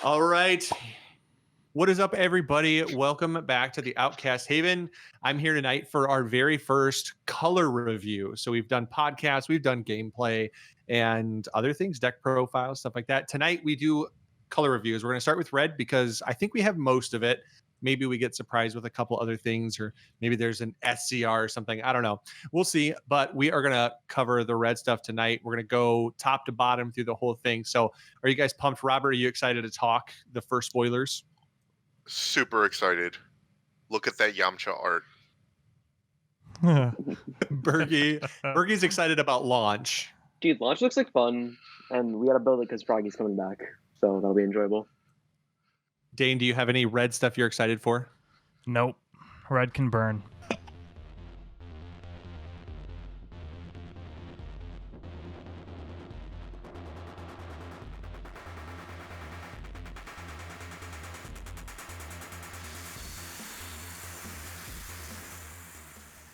All right. What is up, everybody? Welcome back to the Outcast Haven. I'm here tonight for our very first color review. So we've done podcasts, we've done gameplay, and other things, deck profiles, stuff like that. Tonight we do color reviews. We're going to start with red because I think we have most of it. Maybe we get surprised with a couple other things, or maybe there's an SCR or something. I don't know. We'll see. But we are going to cover the red stuff tonight. We're going to go top to bottom through the whole thing. So are you guys pumped? Robert, are you excited to talk the first spoilers? Super excited. Look at that Yamcha art. Bergie's excited about Launch. Dude, Launch looks like fun, and we got to build it because Froggy's coming back, so that'll be enjoyable. Dane, do you have any red stuff you're excited for? Nope. Red can burn.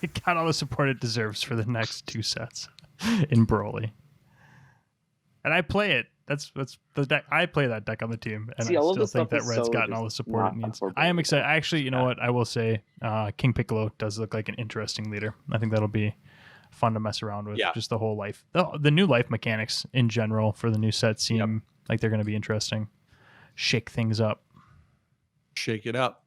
It got all the support it deserves for the next two sets in Broly. And I play it. That's the deck. I play that deck on the team, and See, I all of still this think stuff that is Red's so gotten just all the support it not needs. for I am Broly. excited. Actually, you know what? I will say King Piccolo does look like an interesting leader. I think that'll be fun to mess around with. Yeah. Just the whole life. The new life mechanics in general for the new set seem like they're going to be interesting. Shake things up. Shake it up.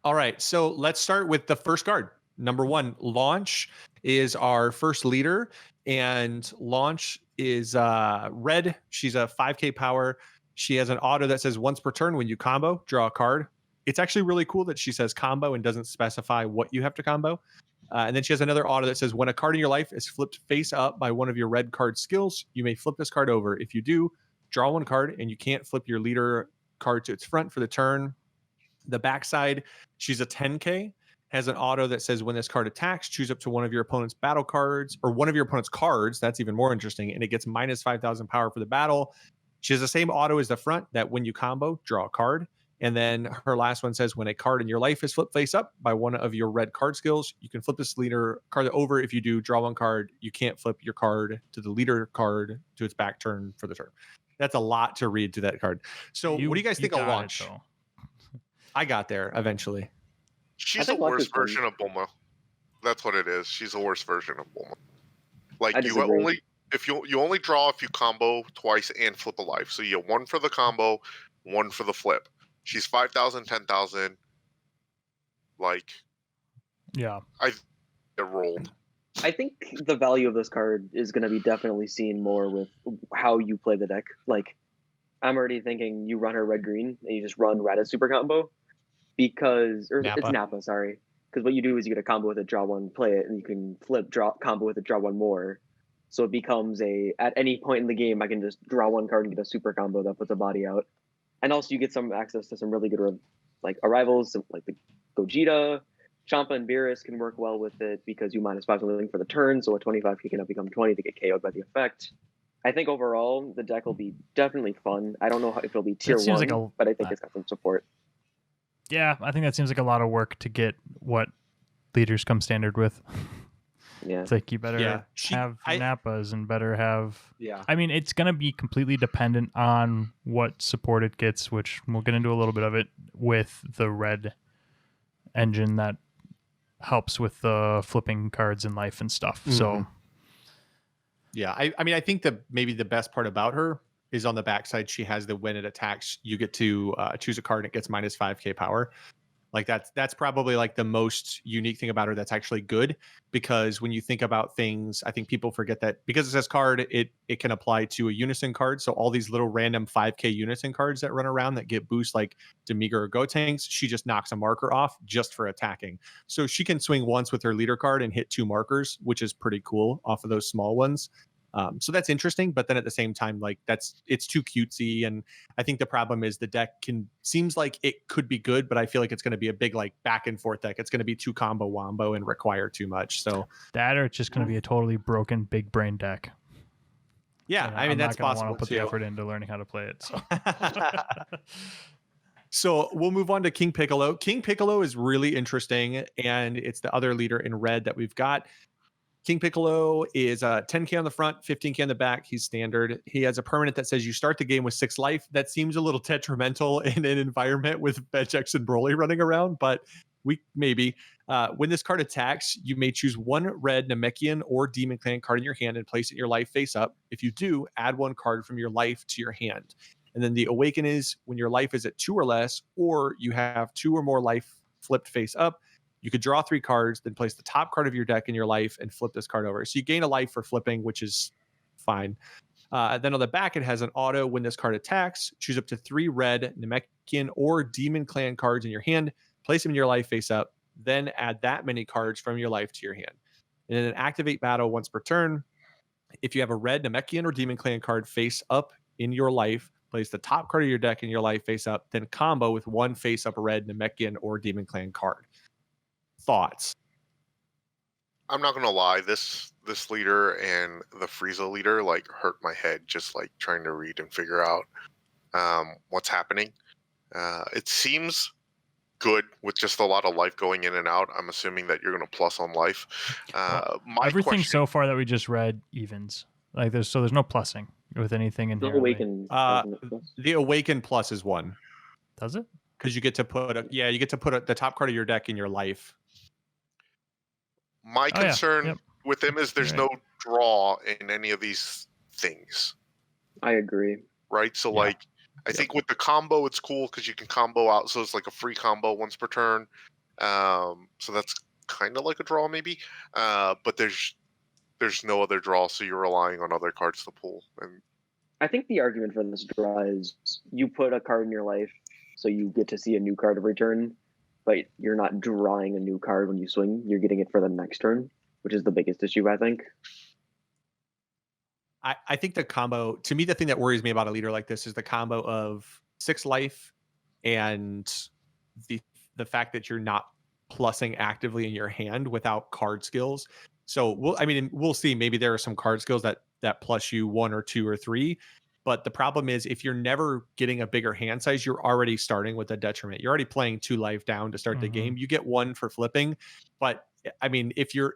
All right, so let's start with the first card. Number one, Launch is our first leader, and Launch is red. She's a 5k power. She has an auto that says once per turn when you combo, draw a card. It's actually really cool that she says combo and doesn't specify what you have to combo. And then she has another auto that says when a card in your life is flipped face up by one of your red card skills, you may flip this card over. If you do, draw one card, and you can't flip your leader card to its front for the turn. The backside, she's a 10k, has an auto that says when this card attacks, choose up to one of your opponent's battle cards or one of your opponent's cards. That's even more interesting. And it gets minus 5,000 power for the battle. She has the same auto as the front that when you combo, draw a card. And then her last one says when a card in your life is flipped face up by one of your red card skills, you can flip this leader card over. If you do, draw one card. You can't flip your card to the leader card to its back turn for the turn. That's a lot to read to that card. So what do you guys think of Launch? I got there eventually. She's a worse version of Bulma. That's what it is. She's a worse version of Bulma. Like you only draw if you combo twice and flip a life. So you get one for the combo, one for the flip. She's 5,000, 10,000. Like, yeah, I rolled. I think the value of this card is going to be definitely seen more with how you play the deck. Like, I'm already thinking you run her red-green and you just run red as super combo. It's Nappa, sorry. Because what you do is you get a combo with it, draw one, play it, and you can flip, draw combo with it, draw one more. So it becomes at any point in the game, I can just draw one card and get a super combo that puts a body out. And also you get some access to some really good arrivals, like the Gogeta. Champa and Beerus can work well with it because you minus 5 something for the turn, so a 25 can now become 20 to get KO'd by the effect. I think overall the deck will be definitely fun. I don't know if it'll be tier 1, but I think it's got some support. Yeah, I think that seems like a lot of work to get what leaders come standard with. Yeah. It's like you better have Nappas and better have... Yeah. I mean, it's going to be completely dependent on what support it gets, which we'll get into a little bit of it with the red engine that helps with the flipping cards in life and stuff. Mm-hmm. So... Yeah, I mean, I think maybe the best part about her is on the backside. She has the when it attacks, you get to choose a card and it gets minus 5k power. Like that's probably like the most unique thing about her that's actually good, because when you think about things, I think people forget that because it says card, it can apply to a unison card. So all these little random 5k unison cards that run around that get boosts like Demiga or Gotenks, she just knocks a marker off just for attacking. So she can swing once with her leader card and hit 2 markers, which is pretty cool off of those small ones. So that's interesting, but then at the same time, like it's too cutesy, and I think the problem is the deck seems like it could be good, but I feel like it's going to be a big like back and forth deck. It's going to be too combo wombo and require too much. So that, or it's just going to be a totally broken big brain deck. Yeah, I mean that's possible. Want to put the effort into learning how to play it. So. So we'll move on to King Piccolo. King Piccolo is really interesting, and it's the other leader in red that we've got. King Piccolo is 10k on the front, 15k on the back. He's standard. He has a permanent that says you start the game with 6 life. That seems a little detrimental in an environment with Vegex and Broly running around, but maybe. When this card attacks, you may choose 1 red Namekian or Demon Clan card in your hand and place it in your life face up. If you do, add 1 card from your life to your hand. And then the Awaken is when your life is at 2 or less, or you have 2 or more life flipped face up. You could draw 3 cards, then place the top card of your deck in your life and flip this card over. So you gain a life for flipping, which is fine. Then on the back, it has an auto. When this card attacks, choose up to 3 red Namekian or Demon Clan cards in your hand, place them in your life face up, then add that many cards from your life to your hand. And then activate battle once per turn. If you have a red Namekian or Demon Clan card face up in your life, place the top card of your deck in your life face up, then combo with 1 face up red Namekian or Demon Clan card. Thoughts? I'm not gonna lie, this leader and the Frieza leader like hurt my head just like trying to read and figure out what's happening. It seems good with just a lot of life going in and out. I'm assuming that you're gonna plus on life. Everything so far that we just read evens. Like there's no plussing with anything in The here. Awaken. The Awaken plus is 1. Does it? Because you get to put the top card of your deck in your life. My concern with him is there's no draw in any of these things. I agree. Right? So like I think with the combo it's cool because you can combo out, so it's like a free combo once per turn. So that's kind of like a draw maybe. But there's no other draw, so you're relying on other cards to pull. And I think the argument for this draw is you put a card in your life, so you get to see a new card every turn, but you're not drawing a new card when you swing. You're getting it for the next turn, which is the biggest issue, I think. I think the combo, to me, the thing that worries me about a leader like this is the combo of 6 life and the fact that you're not plussing actively in your hand without card skills. So we'll see. Maybe there are some card skills that plus you 1 or 2 or 3. But the problem is if you're never getting a bigger hand size, you're already starting with a detriment. You're already playing 2 life down to start the game. You get 1 for flipping. But I mean, if you're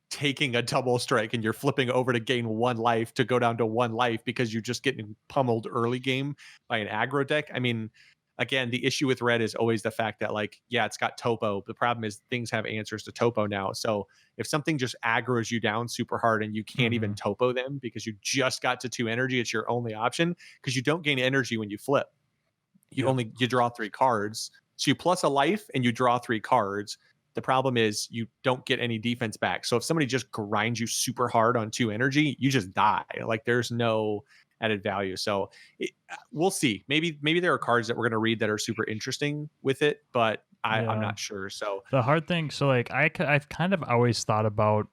taking a double strike and you're flipping over to gain 1 life to go down to 1 life because you're just getting pummeled early game by an aggro deck. I mean, again, the issue with red is always the fact that it's got topo. The problem is things have answers to topo now. So if something just aggroes you down super hard and you can't even topo them because you just got to 2 energy, it's your only option because you don't gain energy when you flip. You draw 3 cards. So you plus a life and you draw 3 cards. The problem is you don't get any defense back. So if somebody just grinds you super hard on 2 energy, you just die. Like there's no added value. So we'll see. Maybe there are cards that we're going to read that are super interesting with it, but I'm not sure. So the hard thing, so like I've kind of always thought about,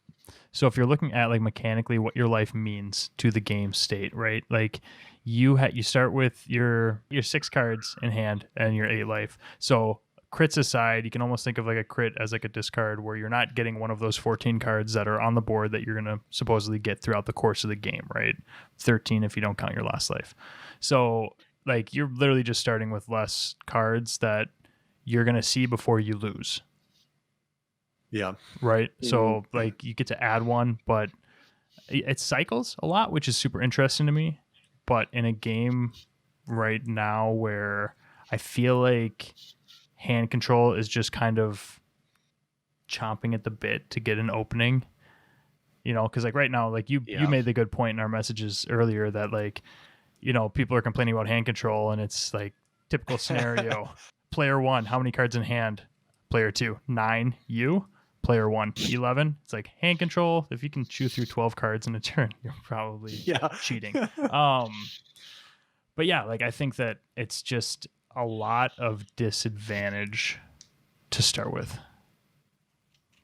so if you're looking at like mechanically what your life means to the game state, right? Like you start with your 6 cards in hand and your 8 life. So crits aside, you can almost think of like a crit as like a discard where you're not getting one of those 14 cards that are on the board that you're going to supposedly get throughout the course of the game, right? 13 if you don't count your last life. So like you're literally just starting with less cards that you're going to see before you lose. Yeah. Right. So like you get to add 1, but it cycles a lot, which is super interesting to me. But in a game right now where I feel like hand control is just kind of chomping at the bit to get an opening, because like right now, like you made the good point in our messages earlier that like, people are complaining about hand control and it's like typical scenario. Player 1, how many cards in hand? Player 2, 9. You? Player 1, 11. It's like hand control. If you can chew through 12 cards in a turn, you're probably cheating. But yeah, like I think that it's just a lot of disadvantage to start with.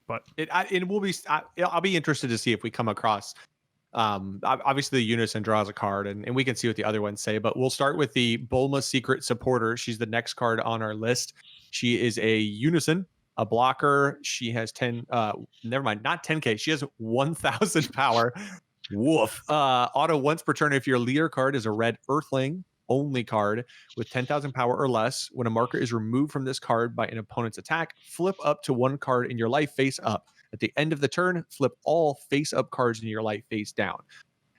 But it will be. I'll be interested to see if we come across. Obviously, the Unison draws a card, and we can see what the other ones say. But we'll start with the Bulma Secret Supporter. She's the next card on our list. She is a Unison, a blocker. She has 10. Never mind, not 10k. She has 1,000 power. Woof. Auto once per turn. If your leader card is a red Earthling only card with 10,000 power or less, when a marker is removed from this card by an opponent's attack, flip up to 1 card in your life face up. At the end of the turn, flip all face-up cards in your light face down.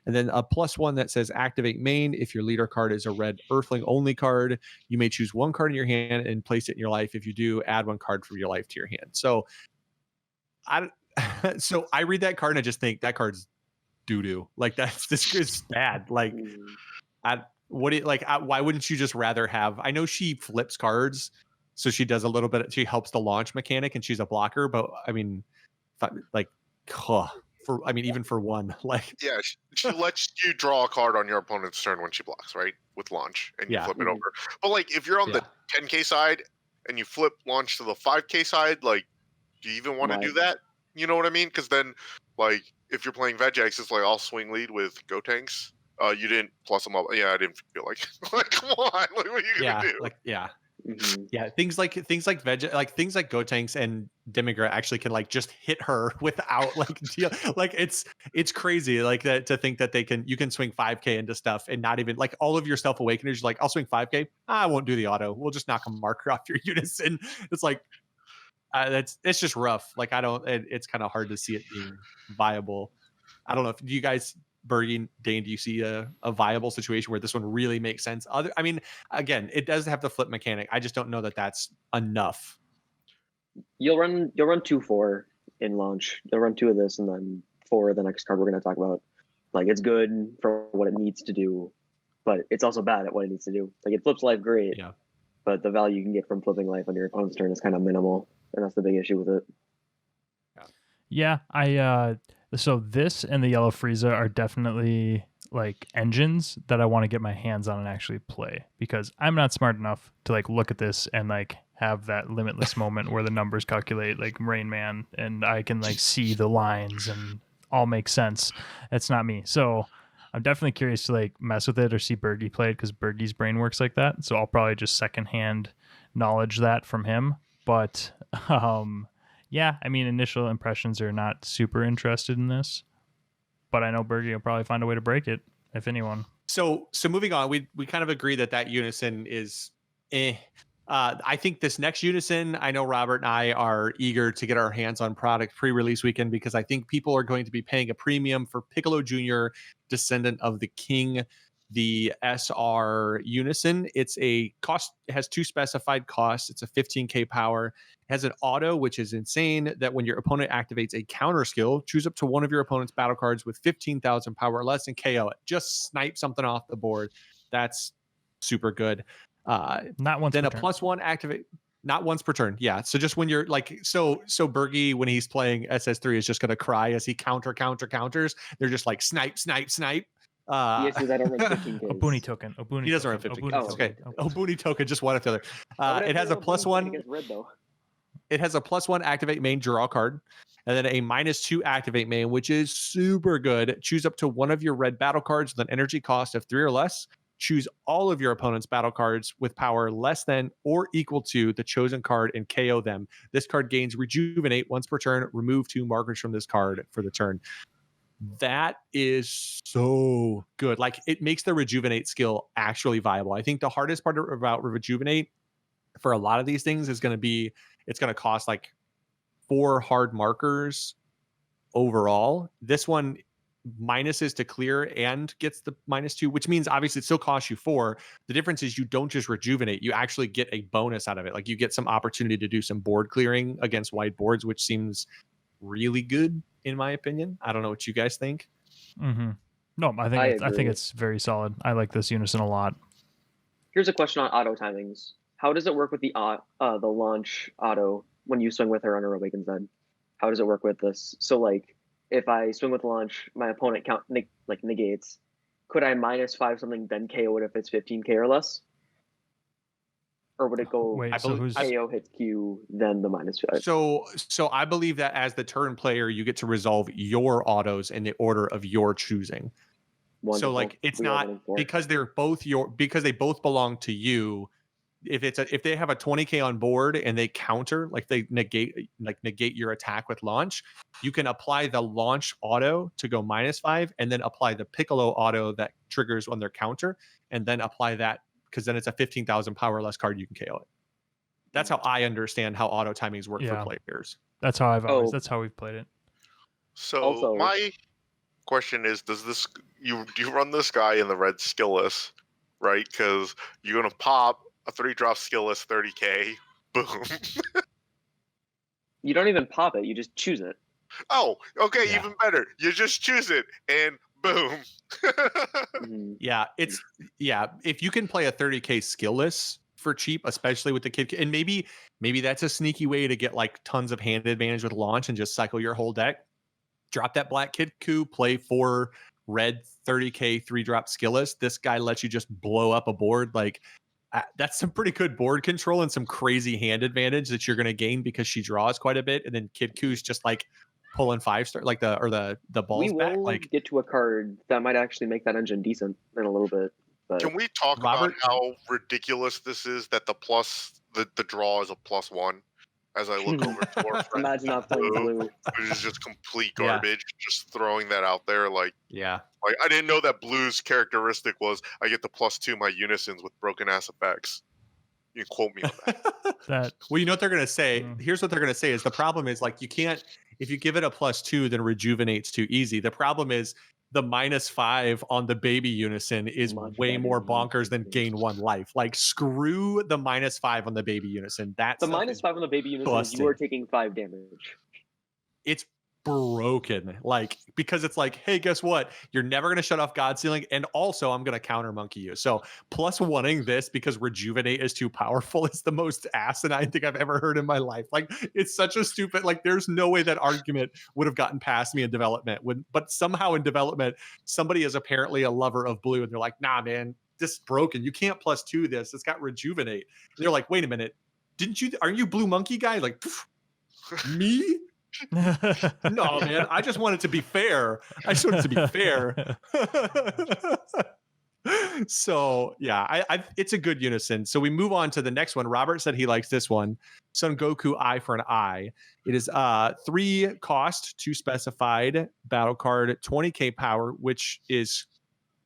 And then a +1 that says activate main. If your leader card is a red Earthling only card, you may choose one card in your hand and place it in your life. If you do, add one card from your life to your hand. So I read that card and I just think that card's doo-doo. Like this is bad. Like why wouldn't you just rather have, I know she flips cards, so she does a little bit, she helps the launch mechanic and she's a blocker, but I mean, even for one, like she lets you draw a card on your opponent's turn when she blocks, right? With launch, and you flip it over. But like if you're on the 10K side and you flip launch to the 5K side, like do you even want to do that? You know what I mean? Because then like if you're playing Vegex, it's like I'll swing lead with Go Tanks. You didn't plus them up. Yeah, I didn't feel like come on, like what are you gonna do? Things like things like Go Tanks and Demigra actually can like just hit her without like deal. Like it's crazy like that to think that you can swing 5K into stuff and not even like all of your Stealth Awakeners. Like I'll swing 5K. I won't do the auto. We'll just knock a marker off your unison. It's like it's just rough. Like it's kind of hard to see it being viable. I don't know if you guys. Bergie, Dane, do you see a viable situation where this one really makes sense? I mean, again, it does have the flip mechanic. I just don't know that that's enough. You'll run 2/4 in launch. You'll run 2 of this and then 4 of the next card we're going to talk about. Like it's good for what it needs to do, but it's also bad at what it needs to do. Like it flips life great, but the value you can get from flipping life on your opponent's turn is kind of minimal, and that's the big issue with it. Yeah, so this and the Yellow Frieza are definitely like engines that I want to get my hands on and actually play, because I'm not smart enough to like look at this and like have that limitless moment where the numbers calculate like Rain Man and I can like see the lines and all make sense. It's not me. So I'm definitely curious to like mess with it or see Bergie play it, because Bergie's brain works like that. So I'll probably just secondhand knowledge that from him. But yeah, I mean, initial impressions are not super interested in this, but I know Bergie will probably find a way to break it, if anyone. So moving on, we kind of agree that unison is I think this next unison, I know Robert and I are eager to get our hands on product pre-release weekend, because I think people are going to be paying a premium for Piccolo Jr., Descendant of the King, the SR unison. It has 2 specified costs. It's a 15K power. It has an auto, which is insane, that when your opponent activates a counter skill, choose up to one of your opponent's battle cards with 15,000 power or less and KO it. Just snipe something off the board. That's super good. Not once then per a turn. +1 activate, not once per turn. Yeah. So just when you're like, so Bergie, when he's playing SS3, is just going to cry as he counters. They're just like snipe. Yes, I don't run 15Ks. Obuni token. He doesn't run 15Ks. Okay. Obuni token, just one after the other. It has a +1. Red, though. It has a +1 activate main, draw card, and then a -2 activate main, which is super good. Choose up to one of your red battle cards with an energy cost of 3 or less. Choose all of your opponent's battle cards with power less than or equal to the chosen card and KO them. This card gains Rejuvenate once per turn. Remove 2 markers from this card for the turn. That is so good. Like it makes the Rejuvenate skill actually viable. I think the hardest part about Rejuvenate for a lot of these things is going to be, it's going to cost like 4 hard markers overall. This one minuses to clear and gets the -2, which means obviously it still costs you 4. The difference is you don't just rejuvenate, you actually get a bonus out of it. Like you get some opportunity to do some board clearing against white boards, which seems really good in my opinion. I don't know what you guys think. Mm-hmm. No, I think it's very solid. I like this unison a lot. Here's a question on auto timings. How does it work with the launch auto when you swing with her on her Awakened Zed? How does it work with this? So like if I swing with launch, my opponent negates. Could I -5 something then KO it if it's 15K or less? Or would it go KO hits Q then the -5? So I believe that as the turn player, you get to resolve your autos in the order of your choosing. Wonderful. So like it's not because because they both belong to you. If they have a 20K on board and they counter, like they negate your attack with launch, you can apply the launch auto to go -5 and then apply the Piccolo auto that triggers on their counter and then apply that, because then it's a 15,000 power less card, you can KO it. That's how I understand how auto timings work for players. That's how that's how we've played it. So Also, my question is, do you run this guy in the red skillless, right? Because you're gonna pop a 3-drop skillless 30k, boom. You don't even pop it; you just choose it. Oh, okay, Yeah. even better. You just choose it, and boom. Mhm. Yeah, if you can play a 30k skillless for cheap, especially with the kid, and maybe that's a sneaky way to get like tons of hand advantage with launch and just cycle your whole deck. Drop that black kid coup, play 4 red 30k 3-drop skillless. This guy lets you just blow up a board. Like that's some pretty good board control and some crazy hand advantage that you're going to gain because she draws quite a bit, and then kid coup's just like pulling 5-star like the We balls back. will Like get to a card that might actually make that engine decent in a little bit. But Can we talk Robert- about how ridiculous this is? That the draw is a +1. As I look over to our friend, imagine not playing blue. which is just complete Yeah. garbage. Just throwing that out there, like yeah. I didn't know that blue's characteristic was I get to +2 my unisons with broken ass effects. You can quote me on that. Well, you know what they're going to say? Mm. Here's what they're going to say is the problem is like you can't, if you give it a +2, then rejuvenate's too easy. The problem is the -5 on the baby unison is Much way better more than bonkers than unison. gain 1 life. Like screw the -5 on the baby unison. That The stuff is -5 on the baby unison is you are busted. taking 5 damage. It's broken, like, because it's like, hey, guess what, you're never going to shut off God Sealing, and also I'm going to counter monkey you. So +1ing this because rejuvenate is too powerful is the most asinine thing I've ever heard in my life. Like, it's such a stupid, like, there's no way that argument would have gotten past me in development, but somehow in development somebody is apparently a lover of blue and they're like, nah man, this is broken, you can't +2 this, it's got rejuvenate. And they're like, wait a minute, aren't you blue monkey guy? Like, poof, me? No, man. I just want it to be fair. I just want it to be fair. So yeah, it's a good unison. So we move on to the next one. Robert said he likes this one. Son Goku Eye for an Eye. It is 3 cost, 2 specified battle card, 20k power, which is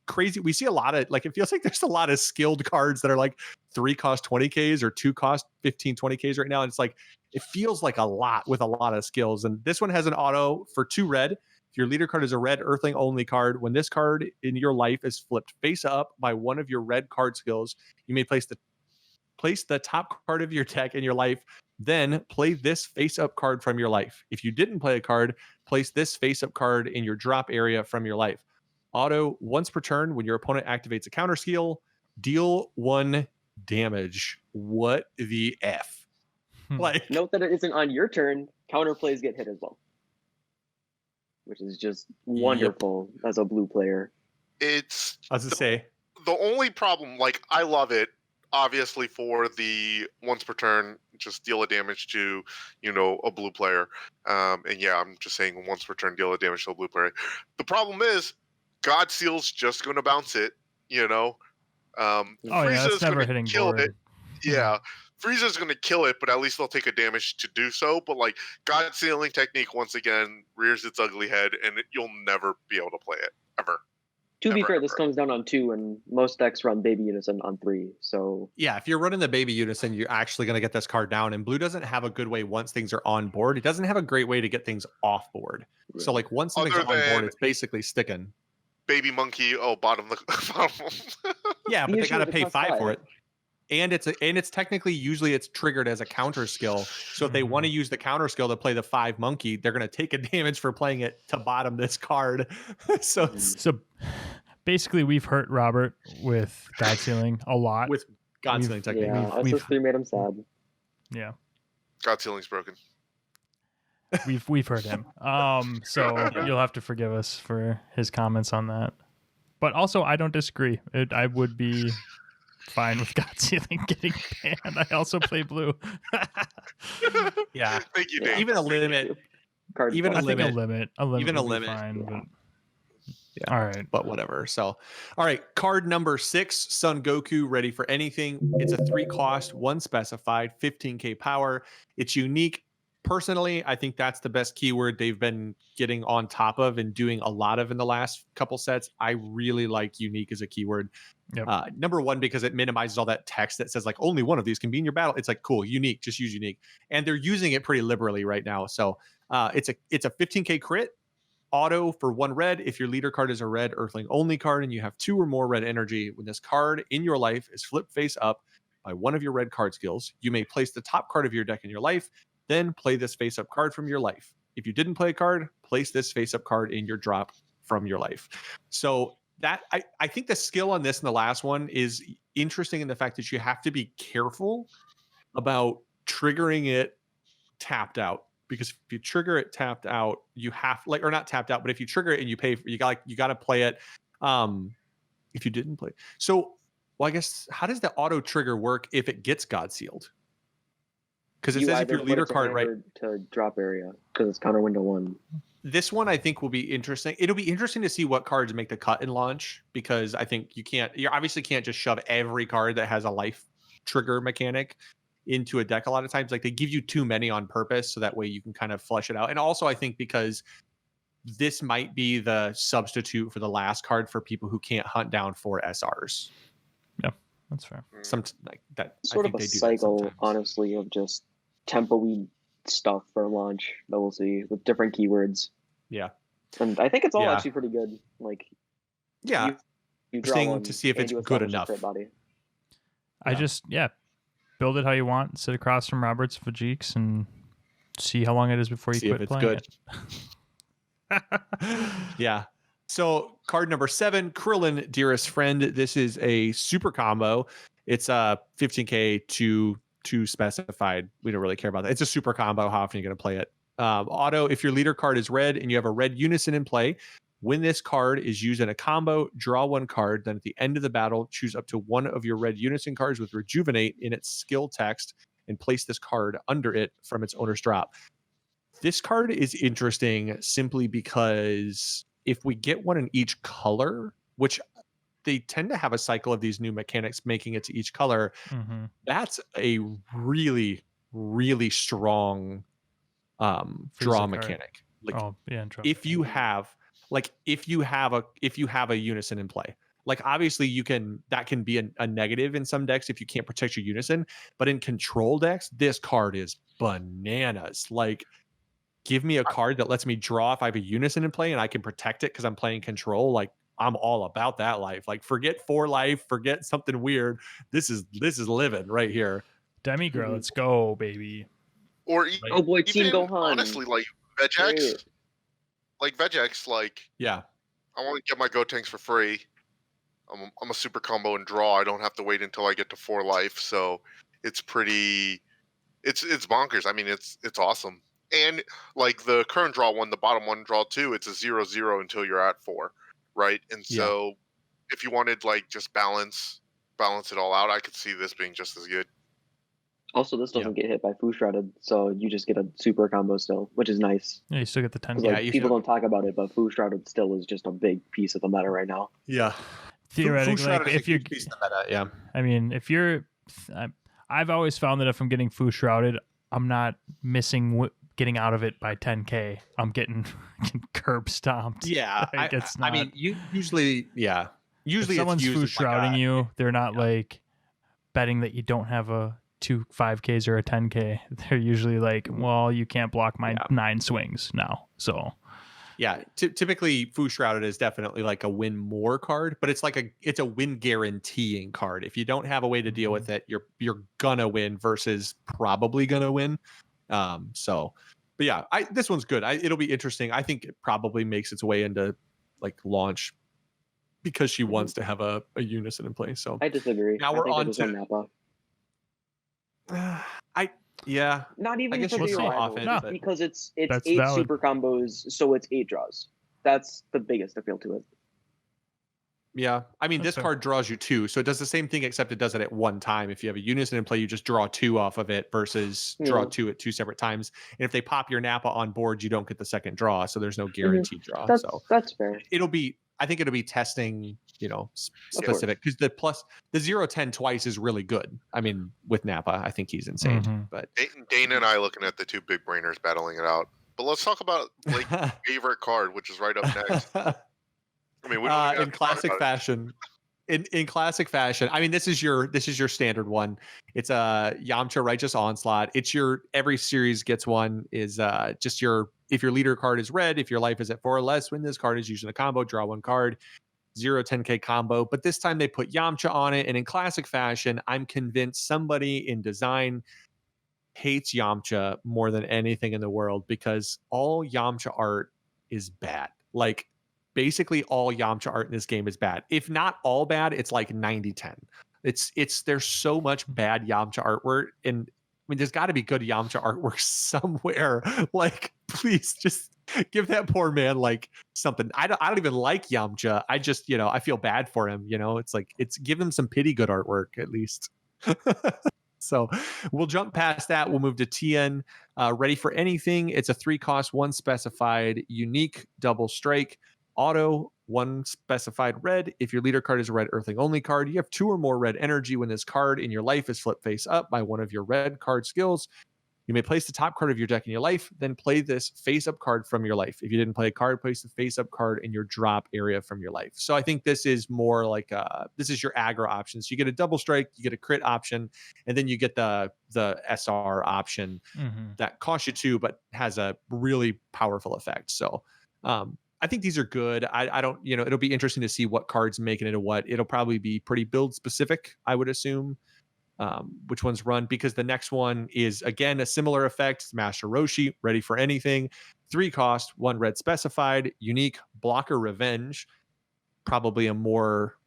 crazy. We see a lot of, like, it feels like there's a lot of skilled cards that are like 3 cost 20ks or 2 cost 15 20ks right now, and it's like it feels like a lot with a lot of skills. And this one has an auto for 2 red. If your leader card is a red earthling only card, when this card in your life is flipped face up by one of your red card skills, you may place the top card of your deck in your life, then play this face up card from your life. If you didn't play a card, place this face up card in your drop area from your life. Auto once per turn. When your opponent activates a counter skill, deal 1 damage. What the F? Like, Note that it isn't on your turn. Counter plays get hit as well, which is just wonderful as a blue player. It's I was to say, the only problem. Like, I love it, obviously, for the once per turn, just deal a damage to, a blue player. And yeah, I'm just saying once per turn, deal a damage to a blue player. The problem is, God Seal's just going to bounce it, It's never hitting kill board. it. Yeah. Frieza's going to kill it, but at least they'll take a damage to do so. But, like, God Sealing technique, once again, rears its ugly head, and you'll never be able to play it, ever. To be fair, this comes down on 2, and most decks run baby unison on 3. So yeah, if you're running the baby unison, you're actually going to get this card down. And blue doesn't have a good way once things are on board. It doesn't have a great way to get things off board. So, like, once something's on board, it's basically sticking. Baby monkey, bottom. Yeah, but they got to pay 5 for it. And it's technically it's triggered as a counter skill. So if they want to use the counter skill to play the 5 monkey, they're going to take a damage for playing it to bottom this card. So basically, we've hurt Robert with God Sealing a lot. With God Sealing technique. Yeah, SS3 made him sad. Yeah. God Sealing's broken. We've heard him. So you'll have to forgive us for his comments on that. But also, I don't disagree. I would be fine with God Sealing getting banned. I also play blue. Yeah. Thank you, Dave. Even a limit. Card Even plus. a limit. Even a would be limit. Fine, Yeah. but Yeah. all right. But whatever. So, all right. Card number 6, Son Goku, ready for anything. It's a 3 cost, 1 specified, 15k power. It's unique. Personally, I think that's the best keyword they've been getting on top of and doing a lot of in the last couple sets. I really like unique as a keyword. Yep. Number one, because it minimizes all that text that says like only one of these can be in your battle. It's like cool, unique, just use unique, and they're using it pretty liberally right now. So it's a 15k crit. Auto for 1 red. If your leader card is a red Earthling only card and you have 2 or more red energy, when this card in your life is flipped face up by one of your red card skills, you may place the top card of your deck in your life, then play this face up card from your life. If you didn't play a card, place this face up card in your drop from your life. So that I think the skill on this and the last one is interesting in the fact that you have to be careful about triggering it tapped out. Because if you trigger it tapped out, you have or not tapped out, but if you trigger it and you pay, you got to play it. If you didn't play, so I guess how does the auto trigger work if it gets God sealed? Because it says if your leader card to drop area because it's counter window 1. This one I think will be interesting. It'll be interesting to see what cards make the cut in launch because I think you obviously can't just shove every card that has a life trigger mechanic into a deck. A lot of times like they give you too many on purpose so that way you can kind of flush it out. And also I think because this might be the substitute for the last card for people who can't hunt down 4 SRs. Yeah, that's fair. Some like that sort of a cycle honestly of just tempo-y stuff for launch that we'll see with different keywords. Yeah. And I think it's all actually pretty good. Like you draw one to see if it's good enough. Body. I just build it how you want. Sit across from Robert's Vajik's and see how long it is before you quit playing it. Yeah. So card number 7, Krillin, Dearest Friend. This is a super combo. It's 15k to specified. We don't really care about that. It's a super combo. How often are you going to play it? Auto, if your leader card is red and you have a red unison in play, when this card is used in a combo, draw 1 card. Then at the end of the battle, choose up to 1 of your red unison cards with Rejuvenate in its skill text and place this card under it from its owner's drop. This card is interesting simply because if we get one in each color, which they tend to have a cycle of these new mechanics making it to each color, that's a really, really strong draw mechanic. Like if you have a unison in play, like obviously that can be a negative in some decks if you can't protect your unison, but in control decks, this card is bananas. Like give me a card that lets me draw if I have a unison in play and I can protect it because I'm playing control. Like I'm all about that life. Like forget 4 life, forget something weird. This is living right here. Demigirl, let's go, baby. Or oh boy, Team Gohan. Honestly, like Vegex, yeah. I want to get my Gotenks for free. I'm a super combo and draw. I don't have to wait until I get to 4 life. So it's pretty. It's bonkers. I mean, it's awesome. And like the current draw 1, the bottom 1 draw 2, it's a 0/0 until you're at 4, right? And so if you wanted like just balance it all out, I could see this being just as good. Also, this doesn't get hit by Fu Shrouded, so you just get a super combo still, which is nice. Yeah, you still get the 10. Like, people don't talk about it, but Fu Shrouded still is just a big piece of the meta right now. Yeah. Theoretically, like, if you're piece of the meta, I mean, if you're, I've always found that if I'm getting Fu Shrouded, I'm not missing getting out of it by 10k. I'm getting curb stomped. Yeah, like, it's not. I mean, usually if someone's Fu Shrouding you, they're not like betting that you don't have a 2 5Ks or a 10K. They're usually like, well, you can't block my 9 swings now. So yeah, typically Fu Shrouded is definitely like a win more card, but it's like it's a win guaranteeing card. If you don't have a way to deal with it, you're gonna win versus probably gonna win. But yeah, this one's good. It'll be interesting. I think it probably makes its way into like launch because she wants to have a unison in place. So I disagree. Now we're on to Nappa. Not even I guess for the arrival, because it's 8 valid. super combos, so it's 8 draws. That's the biggest appeal to it. Yeah, I mean, this card draws you 2, so it does the same thing except it does it at one time. If you have a unison in play, you just draw 2 off of it versus draw 2 at 2 separate times. And if they pop your Nappa on board, you don't get the second draw, so there's no guaranteed draw. That's fair. I think it'll be testing, specific, because the 0-10 twice is really good. I mean, with Nappa, I think he's insane. But Dana and I looking at the 2 big brainers battling it out. But let's talk about like favorite card, which is right up next. I mean, we don't in classic fashion, in classic fashion, I mean, this is your standard one. It's a Yamcha Righteous Onslaught. It's your every series gets one. Is just your if your leader card is red, if your life is at 4 or less, when this card is using a combo, draw one card. 0-10K combo. But this time they put Yamcha on it, and in classic fashion, I'm convinced somebody in design hates Yamcha more than anything in the world because all Yamcha art is bad. Like basically all Yamcha art in this game is bad. If not all bad, it's like 90-10. It's there's so much bad Yamcha artwork, and I mean there's got to be good Yamcha artwork somewhere. Like please just give that poor man like something. I don't even like Yamcha. I just, I feel bad for him, it's like give him some pity good artwork at least. So we'll jump past that. We'll move to TN. Ready for anything. It's a 3-cost, 1 specified, unique double strike, auto, 1 specified red. If your leader card is a red earthling only card, you have 2 or more red energy when this card in your life is flipped face up by one of your red card skills. You may place the top card of your deck in your life, then play this face-up card from your life. If you didn't play a card, place the face-up card in your drop area from your life. So I think this is more like this is your aggro options. You get a double strike, you get a crit option, and then you get the SR option that costs you 2, but has a really powerful effect. So I think these are good. I don't, it'll be interesting to see what cards make it into what. It'll probably be pretty build specific, I would assume. Which one's run, because the next one is again a similar effect. Master Roshi, ready for anything, 3-cost, 1 red specified, unique, blocker revenge, probably a more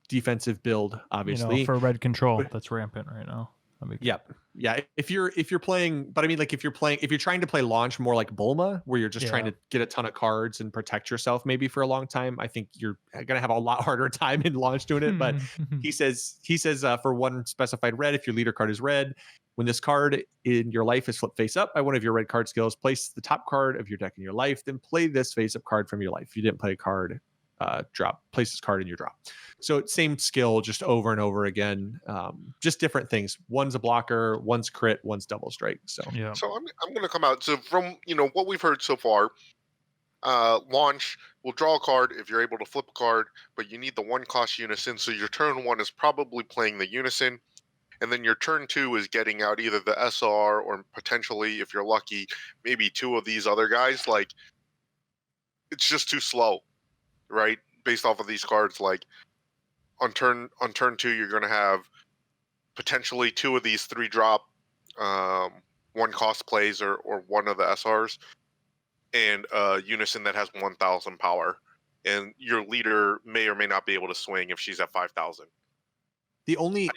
defensive build, obviously for red control. That's rampant right now. Yep. Yeah. If you're playing, but I mean, like if you're trying to play launch more like Bulma, where you're just trying to get a ton of cards and protect yourself maybe for a long time, I think you're gonna have a lot harder time in launch doing it. But he says for 1 specified red, if your leader card is red, when this card in your life is flipped face up by one of your red card skills, place the top card of your deck in your life, then play this face up card from your life. If you didn't play a card, place this card in your drop. So same skill, just over and over again, just different things. One's a blocker, one's crit, one's double strike. So yeah. So I'm going to come out. So from what we've heard so far, launch will draw a card if you're able to flip a card, but you need the 1-cost unison. So your turn 1 is probably playing the unison, and then your turn 2 is getting out either the SR or potentially, if you're lucky, maybe 2 of these other guys. Like it's just too slow, right? Based off of these cards, like. On turn 2, you're going to have potentially 2 of these 3-drop 1-cost plays or 1 of the SRs, and unison that has 1,000 power, and your leader may or may not be able to swing if she's at 5,000. The only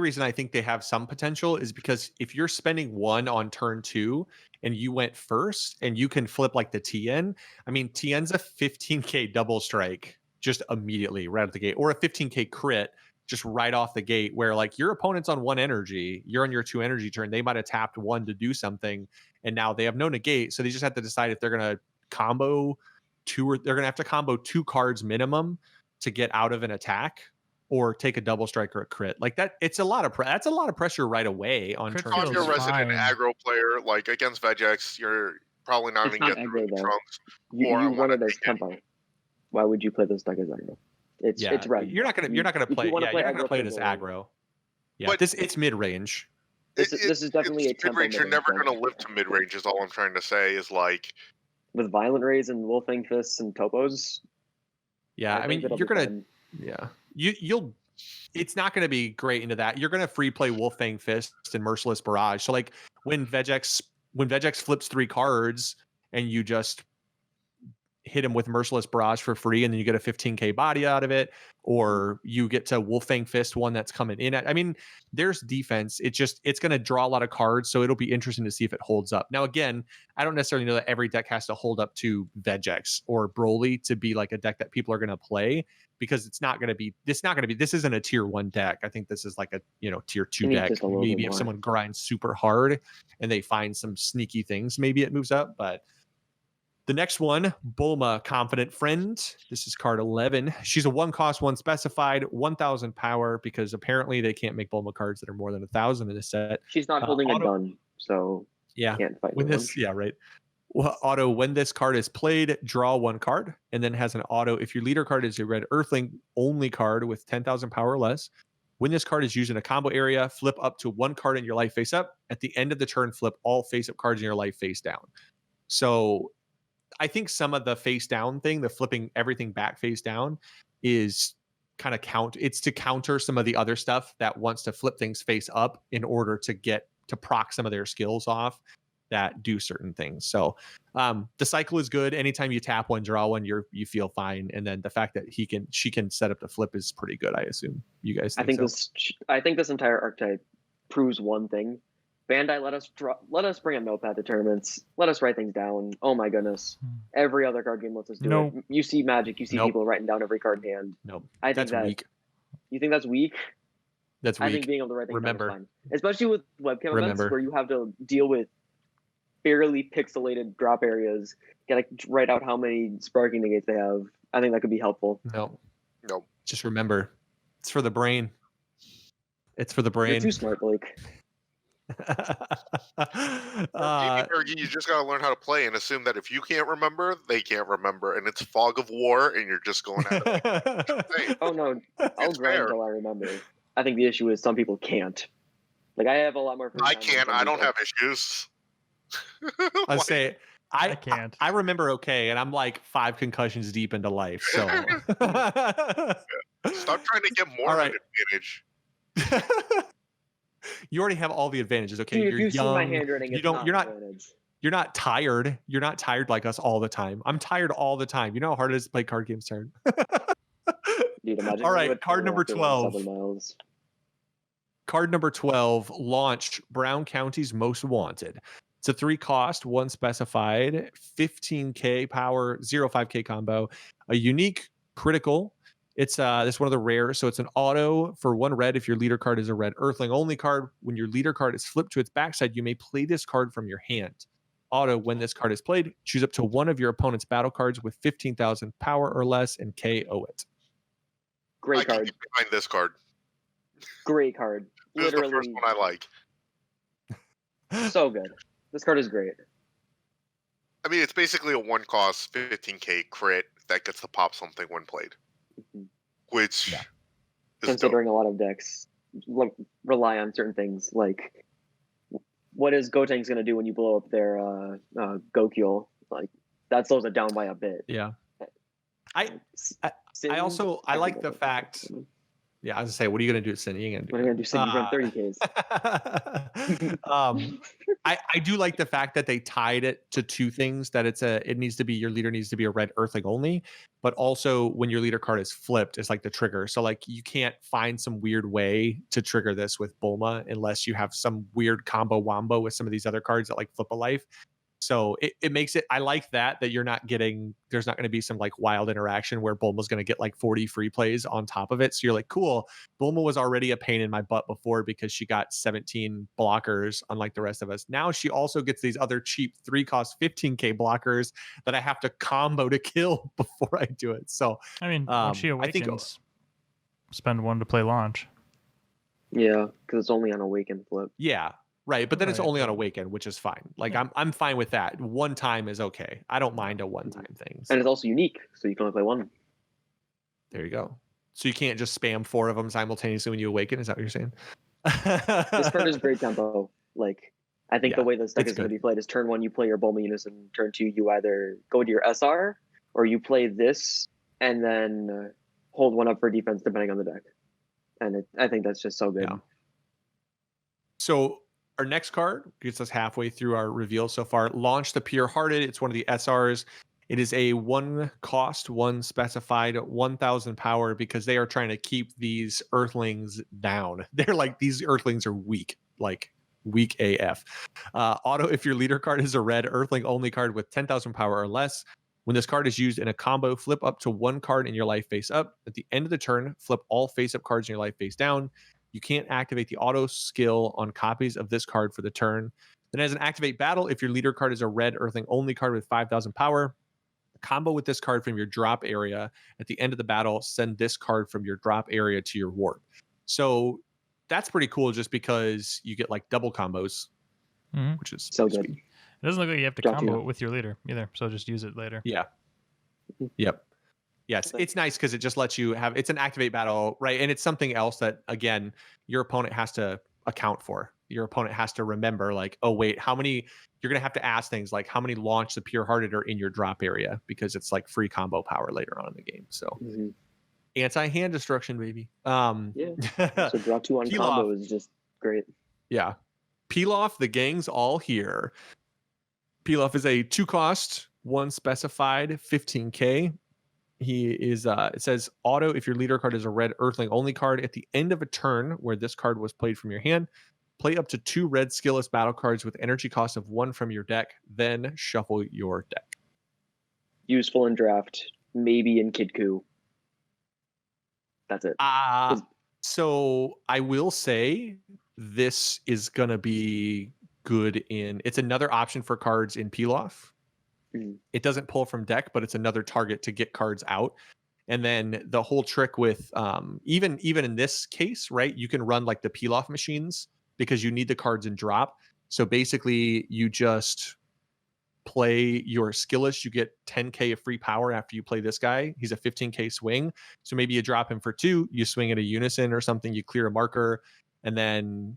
reason I think they have some potential is because if you're spending 1 on turn 2 and you went first and you can flip like the TN, I mean TN's a 15K double strike just immediately right out the gate, or a 15K crit just right off the gate, where like your opponent's on 1 energy, you're on your 2 energy turn, they might have tapped 1 to do something, and now they have no negate, so they just have to decide if they're going to combo 2 or they're going to have to combo 2 cards minimum to get out of an attack, or take a double strike or a crit. Like that, it's a lot of that's a lot of pressure right away on turn. If you're a resident aggro player, like against Vegex, you're probably not even getting the trunks. You wanted those tempo. Why would you play this deck as aggro? It's red. You're not gonna play. You're not gonna play it as aggro. Yeah, but it's mid range. This is definitely a tempo. You're never gonna live to mid range. Is all I'm trying to say. Is like with Violent Rays and Wolfang Fists and Topos. Yeah, I mean you're gonna. Yeah, you'll. It's not gonna be great into that. You're gonna free play Wolfang Fist and Merciless Barrage. So like when Vegex flips 3 cards and you just hit him with Merciless Barrage for free, and then you get a 15K body out of it, or you get to Wolfang Fist one that's coming in at. I mean, there's defense. It's going to draw a lot of cards, so it'll be interesting to see if it holds up. Now, again, I don't necessarily know that every deck has to hold up to Vegex or Broly to be like a deck that people are going to play, because it's not going to be. This isn't a tier 1 deck. I think this is like a tier 2 deck. Maybe if someone grinds super hard and they find some sneaky things, maybe it moves up, but. The next one, Bulma, Confident Friend. This is card 11. She's a 1-cost, 1 specified, 1,000 power, because apparently they can't make Bulma cards that are more than 1,000 in this set. She's not holding a gun, so yeah, can't fight with this. Yeah, right. auto, when this card is played, draw one card, and then has an auto. If your leader card is a red Earthling only card with 10,000 power or less, when this card is used in a combo area, flip up to one card in your life face up. At the end of the turn, flip all face up cards in your life face down. So I think some of the face down thing, the flipping everything back face down, is kind of it's to counter some of the other stuff that wants to flip things face up in order to get to proc some of their skills off that do certain things. So the cycle is good. Anytime you tap one, draw one, you feel fine. And then the fact that she can set up the flip is pretty good, I assume. You guys think I think this entire archetype proves one thing. Bandai let us bring up notepad to tournaments. Let us write things down. Oh my goodness. Every other card game lets us do it. You see Magic, you see people writing down every card in hand. Nope. I think that's weak. You think that's weak? That's weak. I think being able to write things down is fine. Especially with webcam events where you have to deal with barely pixelated drop areas. Gotta write out how many sparking negates they have. I think that could be helpful. No. Just remember, it's for the brain. It's for the brain. You're too smart, Blake. You just gotta learn how to play and assume that if you can't remember, they can't remember, and it's fog of war, and you're just going at it. Oh no, I'll grind until I remember. I think the issue is some people can't. Like I have a lot more. I can't. I don't have issues. I say I can't. I remember okay, and I'm like 5 concussions deep into life. So stop trying to get more of an advantage. You already have all the advantages. Okay, dude, you're young. See my handwriting. You're not tired. You're not tired like us all the time. I'm tired all the time. You know how hard it is to play card games tired. Dude, imagine all right, card number 12. Card number 12, Launch, Brown County's Most Wanted. It's a 3 cost, 1 specified, 15k power, 0-5k combo, a unique critical. It's this one of the rares, so it's an auto for 1 red. If your leader card is a red Earthling only card, when your leader card is flipped to its backside, you may play this card from your hand. Auto, when this card is played, choose up to one of your opponent's battle cards with 15,000 power or less and KO it. Great card. I can get behind this card. Great card. This is the first one I like. So good. This card is great. I mean, it's basically a 1 cost 15k crit that gets to pop something when played. Which, considering a lot of decks rely on certain things, like what is Gotenks going to do when you blow up their Gokyul? Like that slows it down by a bit. Yeah, I also like the fact. Yeah, I was gonna say, what are you gonna do, Sin? You ain't gonna do. What are you gonna do? Sin? You run 30Ks. I do like the fact that they tied it to 2 things. That it needs to be your leader needs to be a red Earthling only, but also when your leader card is flipped, it's like the trigger. So like you can't find some weird way to trigger this with Bulma unless you have some weird combo wombo with some of these other cards that like flip a life. So it makes it, I like that you're not getting, there's not going to be some like wild interaction where Bulma's going to get like 40 free plays on top of it. So you're like, cool. Bulma was already a pain in my butt before because she got 17 blockers, unlike the rest of us. Now she also gets these other cheap 3 cost 15k blockers that I have to combo to kill before I do it. So, I mean, when she awakens, spend 1 to play Launch. Yeah, because it's only on Awaken flip. Yeah. Right, but then it's only on Awaken, which is fine. Like I'm fine with that. 1 time is okay. I don't mind a 1-time thing. So. And it's also unique, so you can only play 1. There you go. So you can't just spam 4 of them simultaneously when you awaken. Is that what you're saying? This card is great tempo. Like I think the way this deck is going to be played is turn 1 you play your Bulma Unison. Turn 2 you either go to your SR or you play this and then hold 1 up for defense depending on the deck. And I think that's just so good. Yeah. So. Our next card gets us halfway through our reveal so far. Launch the Pure Hearted. It's one of the SRs. It is a 1 cost, 1 specified, 1,000 power because they are trying to keep these Earthlings down. They're like, these Earthlings are weak, like weak AF. Auto, if your leader card is a red Earthling only card with 10,000 power or less, when this card is used in a combo, flip up to 1 card in your life face up. At the end of the turn, flip all face up cards in your life face down. You can't activate the auto skill on copies of this card for the turn. Then as an activate battle, if your leader card is a red Earthling only card with 5,000 power, combo with this card from your drop area. At the end of the battle, send this card from your drop area to your warp. So that's pretty cool just because you get like double combos, which is so good. It doesn't look like you have to combo it with your leader either, so just use it later. Yeah. Yep. Yes, it's nice because it just lets you have, it's an activate battle, right? And it's something else that, again, your opponent has to account for. Your opponent has to remember, like, oh, wait, how many, you're going to have to ask things like how many launch the Pure Hearted are in your drop area, because it's like free combo power later on in the game. So anti-hand destruction, baby. Yeah. So draw 2 on combo is just great. Yeah. Peel Off, the gang's all here. Peel Off is a 2-cost, 1 specified, 15k. He is, it says auto if your leader card is a red Earthling only card. At the end of a turn where this card was played from your hand, play up to 2 red skillless battle cards with energy cost of 1 from your deck, then shuffle your deck. Useful in draft, maybe in Kid Coup. That's it. So I will say this is going to be good in, it's another option for cards in Peel Off. It doesn't pull from deck, but it's another target to get cards out. And then the whole trick with even in this case, right, you can run like the Peel Off machines because you need the cards in drop. So basically you just play your skillless, you get 10k of free power after you play this guy. He's a 15k swing. So maybe you drop him for 2, you swing at a unison or something, you clear a marker, and then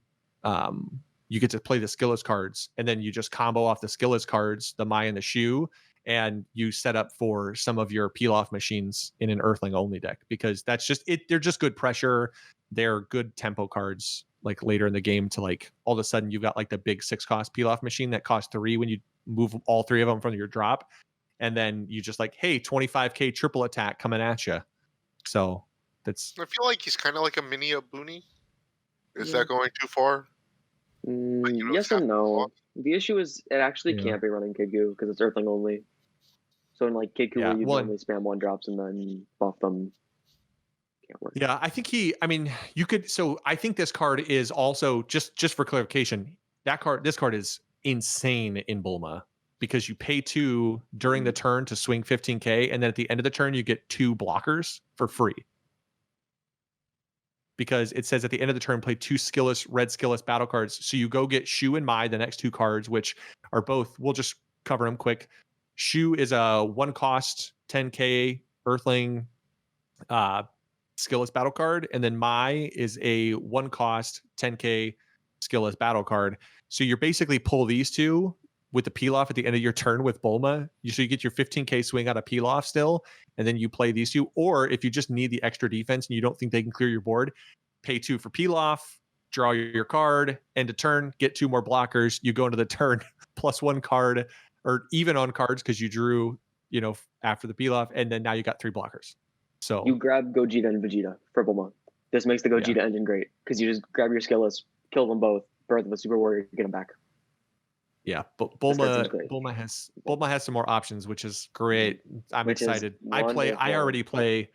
you get to play the skillless cards, and then you just combo off the skillless cards, the Mai and the Shu, and you set up for some of your Peel Off machines in an Earthling only deck, because that's just it. They're just good pressure. They're good tempo cards, like later in the game, to like all of a sudden you've got like the big 6-cost Peel Off machine that costs 3 when you move all 3 of them from your drop. And then you just like, hey, 25k triple attack coming at you. So that's, I feel like he's kind of like a mini Abuni. Is that going too far? Yes and no. The issue is it actually can't be running Kid Coup because it's Earthling only. So in like Kid Coup, where you normally spam 1 drops and then buff them, can't work. Yeah, I think you could. So I think this card is also just for clarification. This card is insane in Bulma because you pay 2 during the turn to swing 15k, and then at the end of the turn you get 2 blockers for free. Because it says at the end of the turn, play 2 red skillless battle cards. So you go get Shu and Mai, the next 2 cards, which are both, we'll just cover them quick. Shu is a 1-cost 10k Earthling skillless battle card, and then Mai is a 1-cost 10k skillless battle card. So you're basically pull these 2 with the Peel Off at the end of your turn with Bulma. So you get your 15k swing out of Peel Off still, and then you play these 2. Or if you just need the extra defense and you don't think they can clear your board, pay 2 for Peel Off, draw your card, end of turn, get 2 more blockers. You go into the turn plus 1 card, or even on cards because you drew, after the Peel Off, and then now you got 3 blockers. So you grab Gogeta and Vegeta for Bulma. This makes the Gogeta engine great because you just grab your skillless, kill them both, birth of a super warrior, get them back. Yeah, but Bulma has some more options, which is great. I'm excited. I already play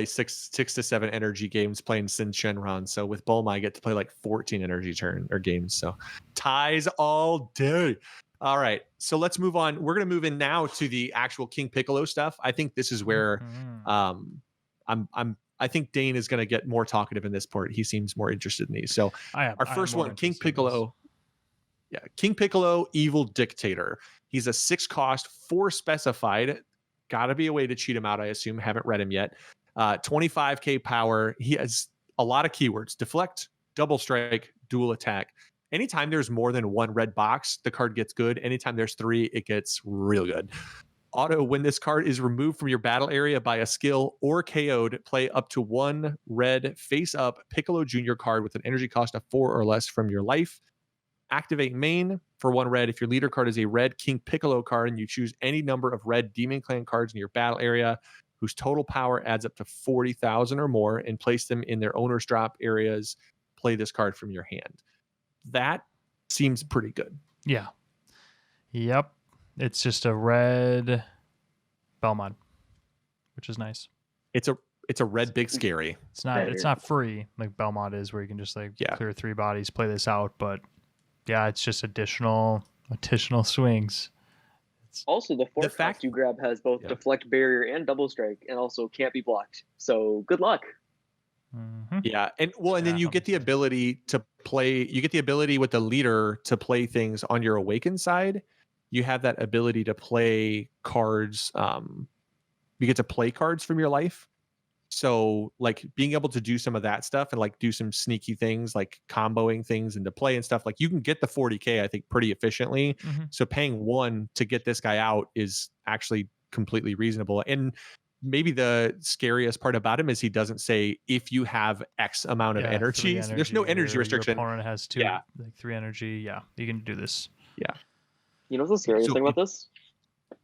6 to 7 energy games playing Sin Shenron. So with Bulma, I get to play like 14 energy games. So ties all day. All right, so let's move on. We're gonna move in now to the actual King Piccolo stuff. I think this is where I think Dane is gonna get more talkative in this part. He seems more interested in these. So our first one, King Piccolo. Yeah, King Piccolo, Evil Dictator. He's a 6-cost, 4 specified. Gotta be a way to cheat him out, I assume. Haven't read him yet. 25k power. He has a lot of keywords: deflect, double strike, dual attack. Anytime there's more than 1 red box, the card gets good. Anytime there's 3, it gets real good. Auto, when this card is removed from your battle area by a skill or KO'd, play up to 1 red face-up Piccolo Jr. card with an energy cost of 4 or less from your life. Activate main for 1 red if your leader card is a red King Piccolo card and you choose any number of red Demon Clan cards in your battle area whose total power adds up to 40,000 or more, and place them in their owner's drop areas. Play this card from your hand. That seems pretty good. Yeah. Yep. It's just a red Belmont, which is nice. It's a red big scary. It's not free like Belmont is, where you can just clear 3 bodies, play this out, but yeah, it's just additional swings. Also, the 4 fact you grab has both deflect, barrier, and double strike, and also can't be blocked. So good luck. Mm-hmm. Yeah, and then you get the ability to play. You get the ability with the leader to play things on your awakened side. you have that ability to play cards. You get to play cards from your life. So like being able to do some of that stuff and like do some sneaky things like comboing things into play and stuff, like you can get the 40K, I think, pretty efficiently. So paying 1 to get this guy out is actually completely reasonable. And maybe the scariest part about him is he doesn't say if you have X amount of energy. There's no energy restriction. Your opponent has 3 energy. Yeah, you can do this. Yeah. You know what's the scariest thing about this?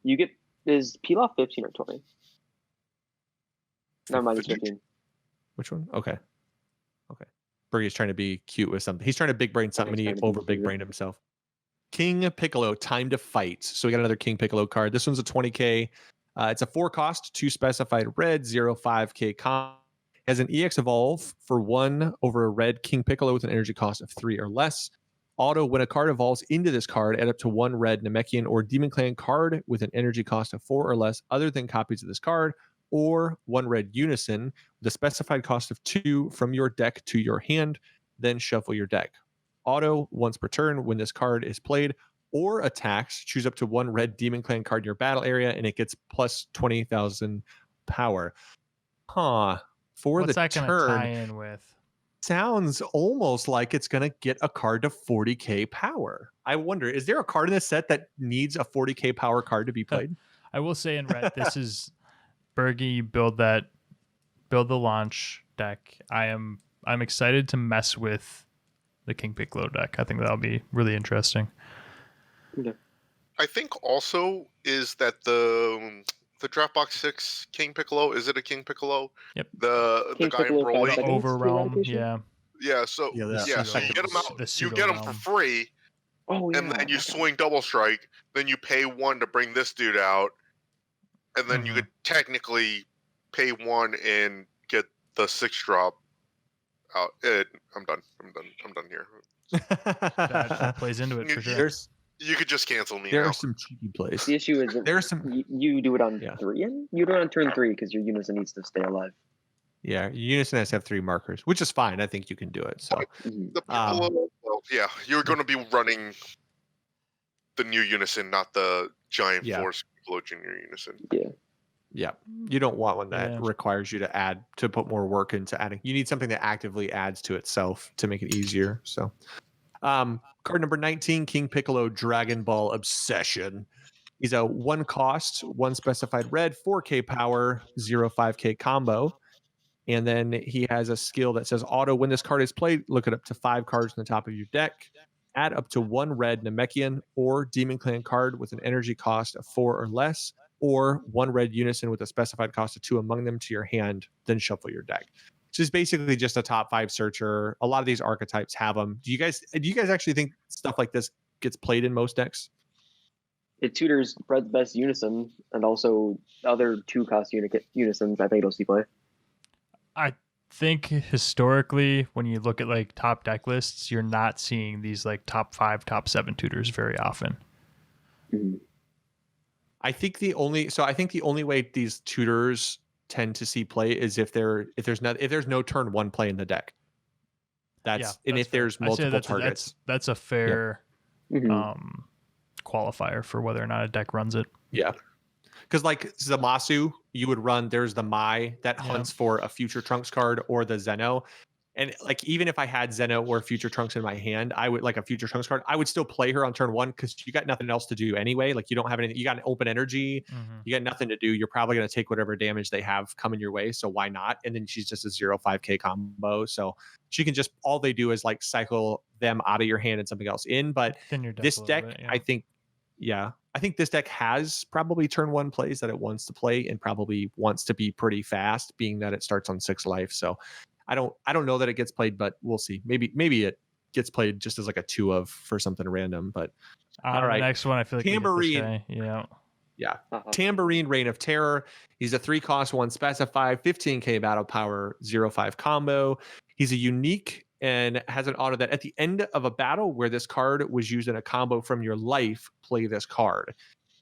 You get is Pilaf 15 or 20? Never mind, it's 15. Which one? Okay. Bergie's trying to be cute with something. He's trying to big brain something and he over big brained himself. King Piccolo, Time to Fight. So we got another King Piccolo card. This one's a 20K. It's a 4 cost, 2 specified red, 0.5K con. Has an EX evolve for 1 over a red King Piccolo with an energy cost of 3 or less. Auto, when a card evolves into this card, add up to 1 red Namekian or Demon Clan card with an energy cost of 4 or less other than copies of this card, or 1 red Unison with a specified cost of 2 from your deck to your hand, then shuffle your deck. Auto, once per turn, when this card is played or attacks, choose up to 1 red Demon Clan card in your battle area, and it gets plus 20,000 power. For What's the that going to turn, tie in with? sounds almost like it's going to get a card to 40K power. I wonder, is there a card in this set that needs a 40K power card to be played? I will say in red, this is Bergie, build the launch deck. I'm excited to mess with the King Piccolo deck. I think that'll be really interesting. Yeah. I think also is that the Dropbox 6 King Piccolo, is it a King Piccolo? Yep. The King guy in Piccolo Broly. Overwhelm, yeah. Yeah, so Yeah, so you get them out, you get them for free, Oh yeah. and then you swing double strike, then you pay 1 to bring this dude out, and then you could technically pay 1 and get the 6 drop out. I'm done here. That plays into it for sure. You could just cancel me There now. are some cheeky plays. The issue is that There's some. you do it on 3, and you do it on turn 3 because your Unison needs to stay alive. Yeah, Unison has to have 3 markers, which is fine. I think you can do it. So The Piccolo, well, you're going to be running the new Unison, not the giant Force Piccolo Junior Unison. Yeah, you don't want one that requires you to put more work into adding. You need something that actively adds to itself to make it easier. So, card number 19, King Piccolo Dragon Ball Obsession. He's a 1 cost, 1 specified red, 4K power, 0.5K combo. And then he has a skill that says auto, when this card is played, look at up to 5 cards on the top of your deck. Add up to 1 red Namekian or Demon Clan card with an energy cost of 4 or less, or 1 red Unison with a specified cost of 2 among them to your hand, then shuffle your deck. Which is basically just a top 5 searcher. A lot of these archetypes have them. Do you guys actually think stuff like this gets played in most decks? It tutors Fred's best Unison and also other 2-cost Unisons. I think it'll see play. I think historically, when you look at like top deck lists, you're not seeing these like top 5, top 7 tutors very often. Mm-hmm. I think the only way these tutors tend to see play is if there's no turn 1 play in the deck. That's if there's multiple targets. That's a fair qualifier for whether or not a deck runs it. Yeah. Because like Zamasu, you would run, there's the Mai that hunts for a future Trunks card or the Zeno. And like, even if I had Zeno or future Trunks in my hand, I would like a future Trunks card. I would still play her on turn 1 because you got nothing else to do anyway. Like you don't have anything, you got an open energy, you got nothing to do. You're probably going to take whatever damage they have coming your way. So why not? And then she's just a 0.5K combo. So she can just, all they do is like cycle them out of your hand and something else in. But this deck, I think this deck has probably turn 1 plays that it wants to play and probably wants to be pretty fast, being that it starts on 6 life. So I don't know that it gets played, but we'll see. Maybe it gets played just as like a 2 of for something random. But all right, the next one I feel like Tambourine. Tambourine, Reign of Terror. He's a 3 cost, 1 specified, 15K battle power, 0.5 combo. He's a unique and has an auto that at the end of a battle where this card was used in a combo from your life, play this card.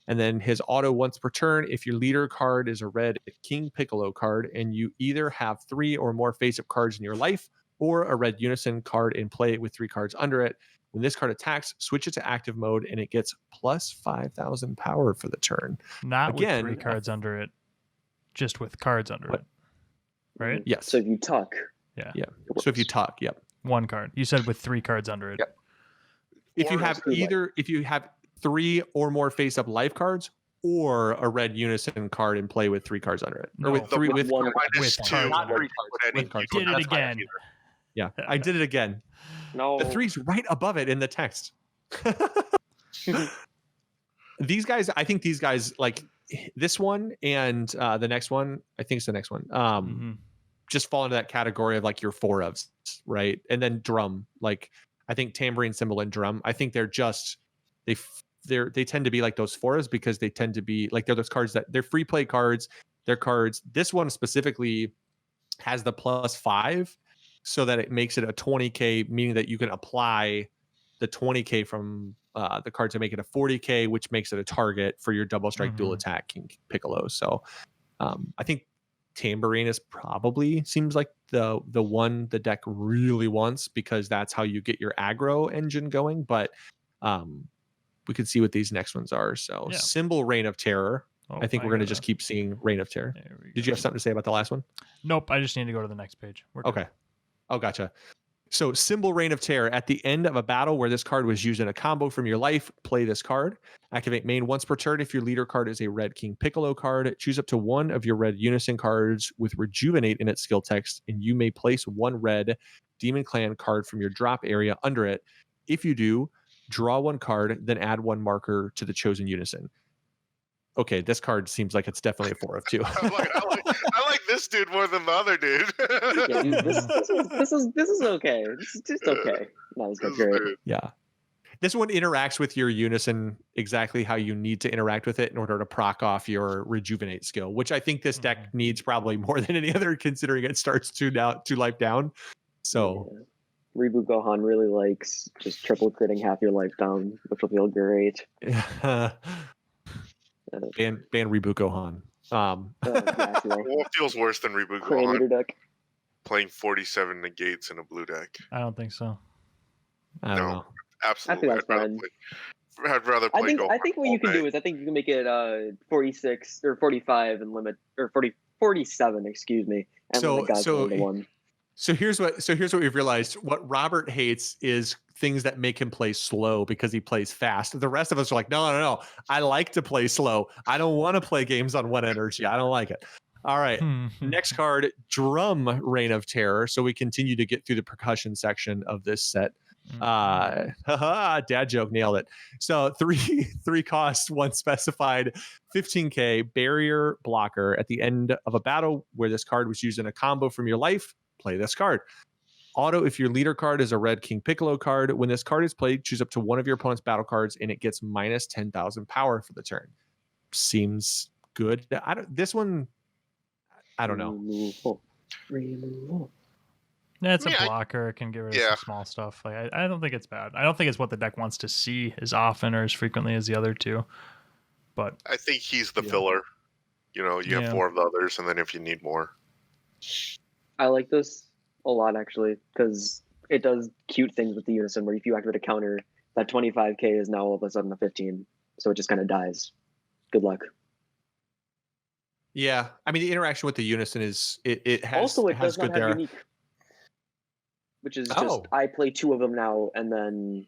And then his auto once per turn, if your leader card is a red King Piccolo card and you either have 3 or more face-up cards in your life or a red Unison card and play it with 3 cards under it. When this card attacks, switch it to active mode and it gets plus 5,000 power for the turn. Not Again, with 3 cards under it, just with cards under it. Right? Yes. So if you tuck. Yeah. So if you tuck, yep. 1 card. You said with 3 cards under it. Yep. If you have 3 or more face-up life cards, or a red Unison card and play with 3 cards under it, or with 3 with -2 not or 3 cards. With cards. Did it again. Yeah, I did it again. No. The 3's right above it in the text. These guys, I think these guys, like this one and the next one, I think it's the next one, just fall into that category of like your 4 ofs, right? And then drum, like I think tambourine, cymbal, and drum, I think they're just they tend to be like those 4 ofs because they tend to be like they're those cards that they're free play cards. They're cards. This one specifically has the +5, so that it makes it a 20k, meaning that you can apply the 20k from the card to make it a 40k, which makes it a target for your double strike dual attack King Piccolo. So I think tambourine is probably seems like the one the deck really wants, because that's how you get your aggro engine going. But we could see what these next ones are. So Symbol, Reign of Terror. I think we're going to just keep seeing Reign of Terror. Did you have something to say about the last one? Nope. I just need to go to the next page. Okay. Oh, gotcha. So Symbol, Reign of Terror. At the end of a battle where this card was used in a combo from your life, play this card. Activate main once per turn. If your leader card is a red King Piccolo card, choose up to 1 of your red Unison cards with Rejuvenate in its skill text, and you may place 1 red Demon Clan card from your drop area under it. If you do, draw 1 card, then add 1 marker to the chosen Unison. Okay, this card seems like it's definitely a 4 of 2. I like this dude more than the other dude. Yeah, dude, this is okay. This is just okay. Not as great. Yeah. This one interacts with your Unison exactly how you need to interact with it in order to proc off your Rejuvenate skill, which I think this deck needs probably more than any other, considering it starts 2 life down. So Reboot Gohan really likes just triple critting half your life down, which will feel great. Ban Reboot Gohan. What feels worse than Reboot Gohan? Deck. Playing 47 negates in a blue deck. I don't think so. I don't know. Absolutely. I think that's fine. I'd rather play Gohan. I think what you can do is I think you can make it 46 or 45 and limit, or 47, excuse me, and limit Godzilla to 1. So here's what we've realized. What Robert hates is things that make him play slow because he plays fast. The rest of us are like, no. I like to play slow. I don't want to play games on 1 energy. I don't like it. All right. Next card, Drum, Reign of Terror. So we continue to get through the percussion section of this set. Dad joke, nailed it. So 3 cost, 1 specified, 15k barrier blocker. At the end of a battle where this card was used in a combo from your life, play this card. Auto, if your leader card is a red King Piccolo card, when this card is played, choose up to 1 of your opponent's battle cards and it gets minus 10,000 power for the turn. Seems good. This one, I don't know. Yeah, it's a blocker. It can get rid of some small stuff. Like I don't think it's bad. I don't think it's what the deck wants to see as often or as frequently as the other 2. But I think he's the filler. You know, you have 4 of the others, and then if you need more. I like this a lot, actually, because it does cute things with the Unison, where if you activate a counter, that 25k is now all of a sudden a 15, so it just kind of dies. Good luck. Yeah, I mean the interaction with the Unison is it has also it has does not good have there, unique, which is just I play 2 of them now, and then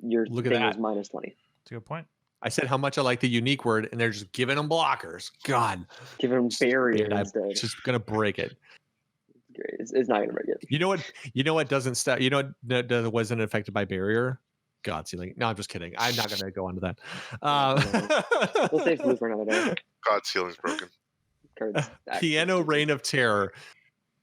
your thing is minus 20. That's a good point. I said how much I like the unique word, and they're just giving them blockers. God, give them barrier instead. It's just gonna break it. Great. It's not gonna break it. You know what doesn't stop. You know what wasn't affected by barrier? God Sealing. No, I'm just kidding. I'm not gonna go into that. We'll save blue for another day. God Sealing's broken. Piano, Reign of Terror.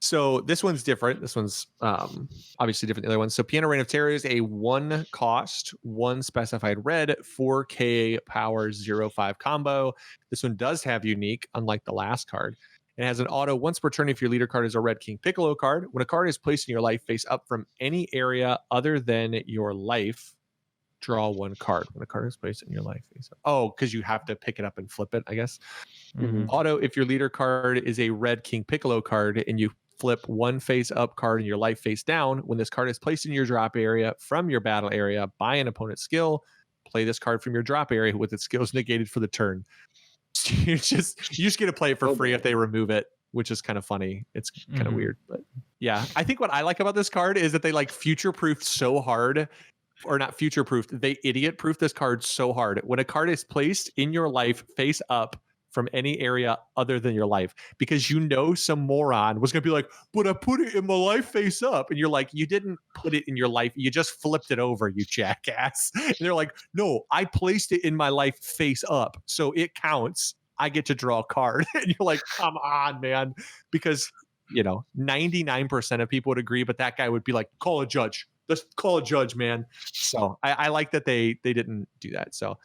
So this one's different. This one's obviously different than the other ones. So Piano, Reign of Terror is a 1 cost, 1 specified red, 4k power 0/5 combo. This one does have unique, unlike the last card. It has an auto once per turn if your leader card is a red King Piccolo card. When a card is placed in your life face up from any area other than your life, draw 1 card. When a card is placed in your life face up. Oh, because you have to pick it up and flip it, I guess. Auto, if your leader card is a red King Piccolo card and you flip one face up card in your life face down. When this card is placed in your drop area from your battle area by an opponent's skill, play this card from your drop area with its skills negated for the turn. You just get to play it for free if they remove it, which is kind of funny. It's kind of weird, but yeah. I think what I like about this card is that they like future-proofed so hard, or not future-proofed, they idiot-proofed this card so hard. When a card is placed in your life face up from any area other than your life, because you know some moron was going to be like, but I put it in my life face up. And you're like, you didn't put it in your life. You just flipped it over, you jackass. And they're like, no, I placed it in my life face up. So it counts. I get to draw a card. And you're like, come on, man. Because, 99% of people would agree, but that guy would be like, call a judge. Let's call a judge, man. So I like that they didn't do that. So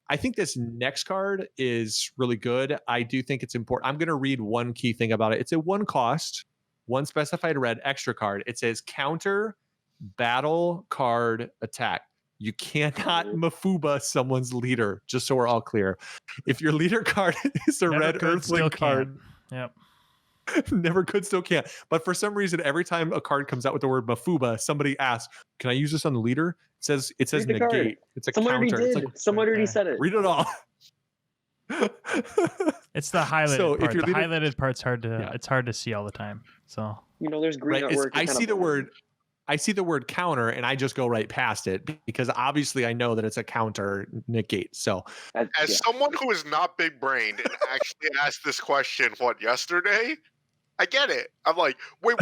I think this next card is really good. I do think it's important. I'm going to read one key thing about it. It's a 1 cost, 1 specified red extra card. It says counter battle card attack. You cannot Mafuba someone's leader, just so we're all clear. If your leader card is a red earthling card, never could, still can't. But for some reason, every time a card comes out with the word Mafuba, somebody asks, "Can I use this on the leader?" It says negate. Card. It's a Someone counter. Already did. Someone already said it. Read it all. It's the highlighted part. The highlighted part's hard to. It's hard to see all the time. So there's green artwork. I see the word counter, and I just go right past it because obviously I know that it's a counter negate. So, as someone who is not big brained and actually asked this question yesterday, I get it. I'm like, wait.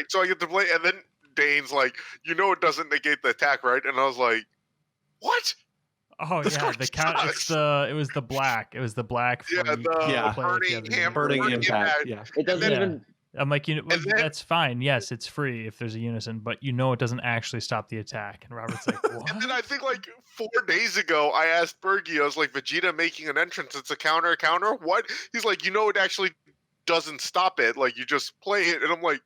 So I get to play, and then Dane's like, it doesn't negate the attack, right? And I was like, what? Oh this the count. It was the black. It was the black. Burning impact. Yeah, it doesn't even. I'm like, that's fine. Yes, it's free if there's a unison, but it doesn't actually stop the attack. And Robert's like, what? And then I think 4 days ago, I asked Bergie, I was like, Vegeta making an entrance. It's a counter. What? He's like, it actually doesn't stop it. Like, you just play it. And I'm like,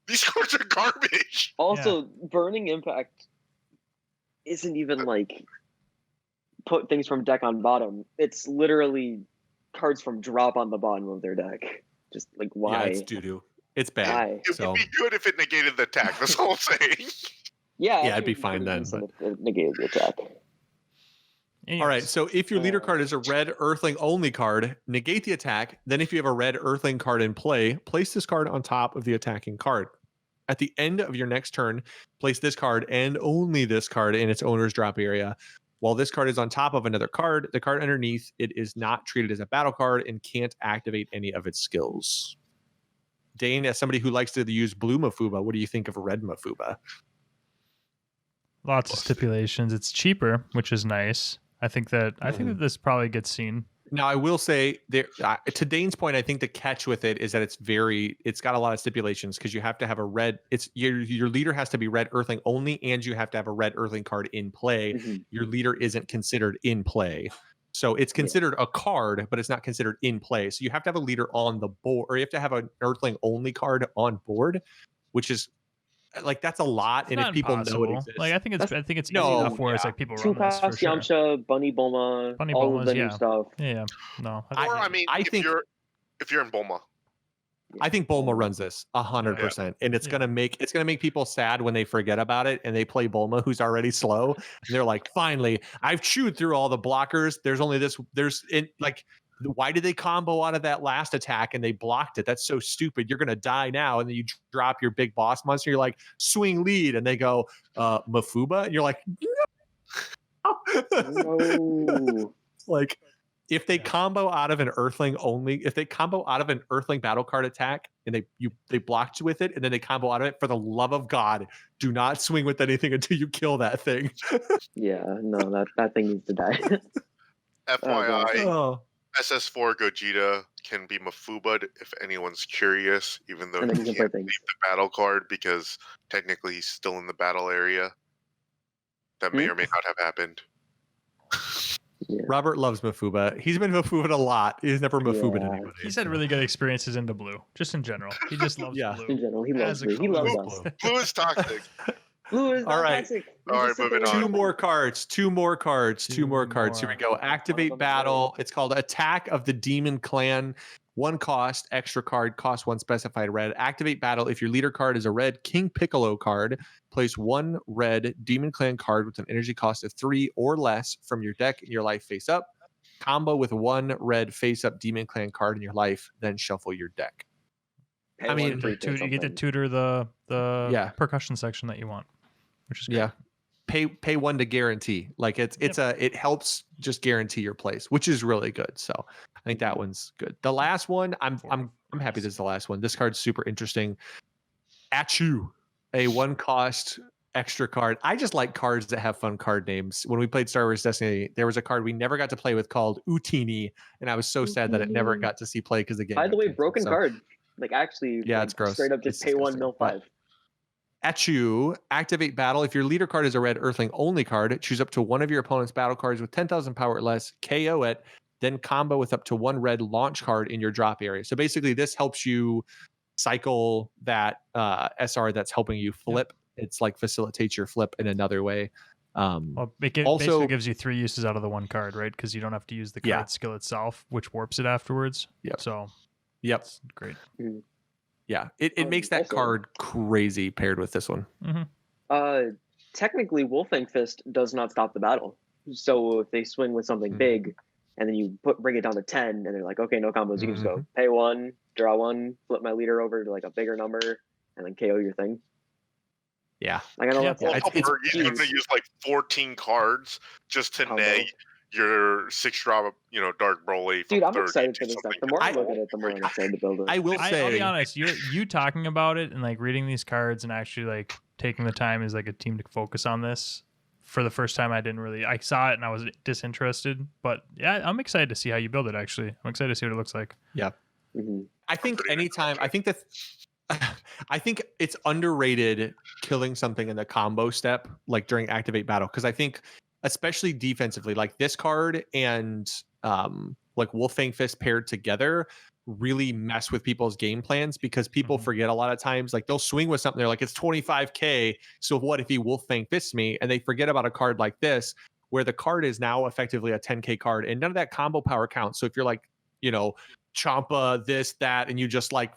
these cards are garbage. Also, Burning Impact isn't even put things from deck on bottom. It's literally cards from drop on the bottom of their deck. Just why? Yeah, it's doo-doo. It's bad. Why? It would be good if it negated the attack. That's all I'm saying. Yeah, it'd be fine then. It negated the attack. All right, so if your leader card is a red earthling only card, negate the attack. Then if you have a red earthling card in play, place this card on top of the attacking card. At the end of your next turn, place this card and only this card in its owner's drop area. While this card is on top of another card, the card underneath it is not treated as a battle card and can't activate any of its skills. Dane, as somebody who likes to use blue Mafuba, what do you think of red Mafuba? Lots of stipulations. It's cheaper, which is nice. I think that this probably gets seen. Now, I will say, to Dane's point, I think the catch with it is that it's got a lot of stipulations because you have to have a red. Your leader has to be red earthling only, and you have to have a red earthling card in play. Mm-hmm. Your leader isn't considered in play. So it's considered a card, but it's not considered in play. So you have to have a leader on the board, or you have to have an earthling only card on board, which is that's a lot. It's and if people know it exists, I think it's easy enough where it's people run this for sure. Yamcha, Bunny Bulma, all of the new stuff. Yeah. No. I think if you're in Bulma. I think Bulma runs this 100%, and it's gonna make people sad when they forget about it and they play Bulma, who's already slow, and they're like, "Finally, I've chewed through all the blockers. There's only this. Why did they combo out of that last attack and they blocked it? That's so stupid. You're gonna die now." And then you drop your big boss monster. You're like, "Swing lead," and they go, "Mafuba," and you're like, "No." If they combo out of an earthling battle card attack and they blocked you with it and then they combo out of it, for the love of God, do not swing with anything until you kill that thing. No, that thing needs to die. FYI, SS4 Gogeta can be Mafuba'd if anyone's curious, even though he can't leave the battle card because technically he's still in the battle area. That may or may not have happened. Yeah. Robert loves Mafuba. He's been Mafuba'd a lot. He's never Mafuba'd anybody. He's had really good experiences into blue, just in general. He just loves blue. In general, he loves blue. He loves us. Blue is toxic. Blue is all right. toxic. All right, moving on. Two more cards. Here we go. Activate battle. It's called Attack of the Demon Clan. 1 cost, extra card, cost 1 specified red. Activate battle. If your leader card is a red King Piccolo card, place 1 red Demon Clan card with an energy cost of 3 or less from your deck in your life face up. Combo with 1 red face up Demon Clan card in your life, then shuffle your deck. I mean, you get to tutor the percussion section that you want, which is great. Yeah. Pay 1 to guarantee. Like it helps just guarantee your place, which is really good. So I think that one's good. The last one, I'm happy this is the last one. This card's super interesting. Achu, a 1 cost extra card. I just like cards that have fun card names. When we played Star Wars Destiny, there was a card we never got to play with called Utini, and I was so sad that it never got to see play because the game. By the way, broken card. Like actually, yeah, it's gross. Straight up, just pay 1 mil 5. Achu, activate battle. If your leader card is a red Earthling only card, choose up to 1 of your opponent's battle cards with 10,000 power or less, KO it, then combo with up to 1 red launch card in your drop area. So basically, this helps you cycle that SR that's helping you flip. It's like facilitates your flip in another way. Well, it also basically gives you 3 uses out of the 1 card, right? Because you don't have to use the card skill itself, which warps it afterwards. Yep. So, that's great. Mm-hmm. Yeah, it makes that card crazy paired with this one. Mm-hmm. Technically, Wolfang Fist does not stop the battle. So if they swing with something big, and then you bring it down to 10, and they're like, okay, no combos, you can just go pay 1, draw 1, flip my leader over to like a bigger number, and then KO your thing. Yeah, like I know you're going to use like 14 cards just to neg your 6-drop, Dark Broly. Dude, I'm excited for this stuff. The more I look at it, the more I'm excited to build it. I will say, I'll be honest, you talking about it and like reading these cards and actually like taking the time as like a team to focus on this. For the first time, I saw it and I was disinterested, but yeah, I'm excited to see how you build it. Actually, I'm excited to see what it looks like. Yeah, I think I think it's underrated killing something in the combo step, like during activate battle, because I think, especially defensively, like this card and like Wolfang Fist paired together really mess with people's game plans, because people forget a lot of times, like they'll swing with something, they're like, it's 25k, so what if he Wolfang Fists me? And they forget about a card like this, where the card is now effectively a 10k card, and none of that combo power counts. So if you're like, Champa, this, that, and you just like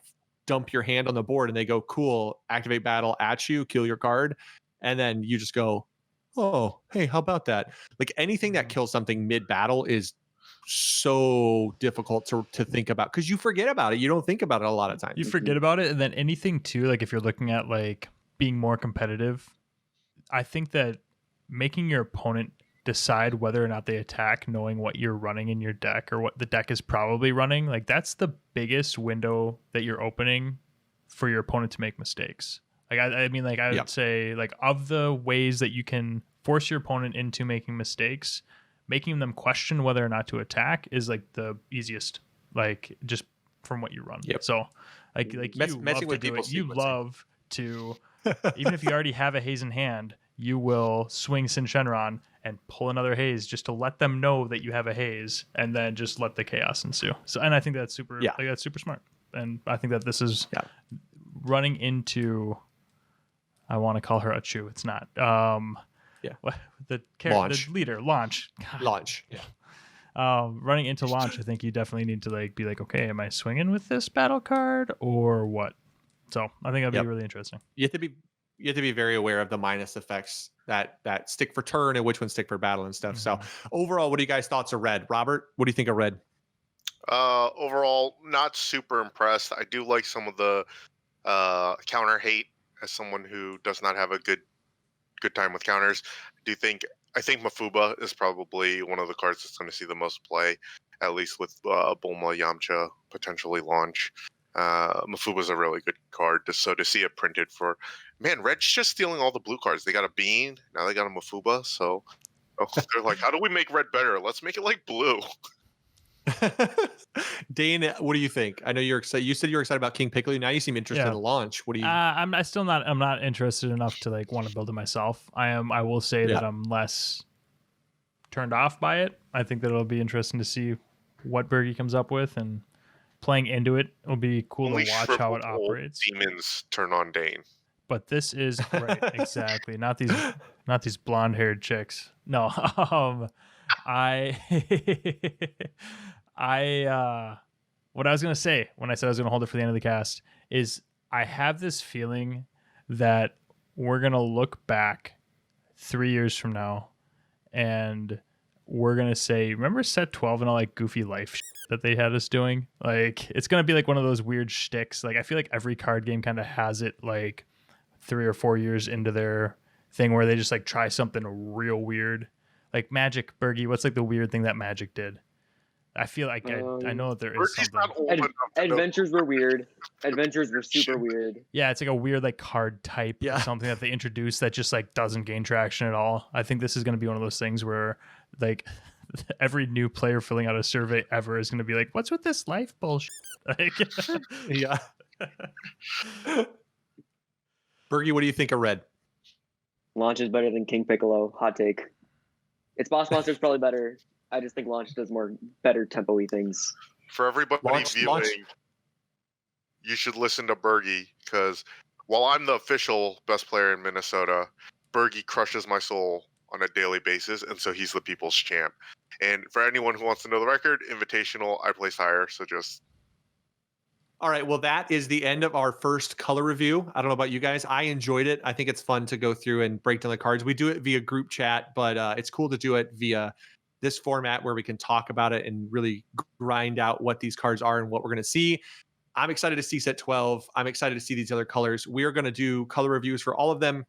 dump your hand on the board and they go, cool, activate battle at you, kill your card, and then you just go, oh, hey, how about that? Like anything that kills something mid battle is so difficult to think about, because you forget about it. You don't think about it a lot of times. You forget about it. And then anything too, like if you're looking at like being more competitive, I think that making your opponent decide whether or not they attack, knowing what you're running in your deck or what the deck is probably running, like that's the biggest window that you're opening for your opponent to make mistakes. Like I mean, like I would say, like of the ways that you can force your opponent into making mistakes, making them question whether or not to attack is like the easiest. Like just from what you run. So like messing with people. You love to, even if you already have a haze in hand, you will swing Sin Shenron and pull another haze just to let them know that you have a haze, and then just let the chaos ensue. So, and I think that's super, that's super smart. And I think that this is running into, I want to call her Achu. It's not. The leader, Launch. God. Launch. Running into Launch, I think you definitely need to like be like, okay, am I swinging with this battle card or what? So I think that'd be really interesting. You have to be very aware of the minus effects that stick for turn and which ones stick for battle and stuff. So overall, what are you guys' thoughts of red? Robert, what do you think of red? Overall, not super impressed. I do like some of the counter hate as someone who does not have a good time with counters. I think Mafuba is probably one of the cards that's going to see the most play, at least with Bulma, Yamcha, potentially Launch. Mafuba's a really good card, so to see it printed for, man, Red's just stealing all the blue cards. They got a Bean, now they got a Mafuba, so they're like, how do we make Red better? Let's make it like blue. Dane, what do you think? I know you're excited. You said you were excited about King Piccolo. Now you seem interested in Launch. What do you? I'm not interested enough to like want to build it myself. I will say that I'm less turned off by it. I think that it'll be interesting to see what Bergie comes up with, and playing into it will be cool to watch how it operates. Demons turn on Dane. But this is right, exactly. Not these blonde-haired chicks. No. what I was going to say when I said I was going to hold it for the end of the cast is I have this feeling that we're going to look back 3 years from now and we're going to say, remember set 12 and all like goofy life that they had us doing? Like, it's going to be like one of those weird shticks. Like, I feel like every card game kind of has it like 3 or 4 years into their thing where they just like try something real weird. Like Magic, Bergie, what's like the weird thing that Magic did? I feel like I know that there is something. Adventures were weird. Adventures were super weird. Yeah, it's like a weird like card type or something that they introduced that just like doesn't gain traction at all. I think this is going to be one of those things where like every new player filling out a survey ever is going to be like, "What's with this life bullshit?" Like, yeah. Bergie, what do you think of red? Launch is better than King Piccolo. Hot take. Its boss monster is probably better. I just think Launch does more better tempo-y things. For everybody viewing, you should listen to Bergie, because while I'm the official best player in Minnesota, Bergie crushes my soul on a daily basis, and so he's the people's champ. And for anyone who wants to know the record, Invitational, I place higher, so just... All right, well, that is the end of our first color review. I don't know about you guys. I enjoyed it. I think it's fun to go through and break down the cards. We do it via group chat, but it's cool to do it via this format where we can talk about it and really grind out what these cards are and what we're going to see. I'm excited to see set 12. I'm excited to see these other colors. We are going to do color reviews for all of them.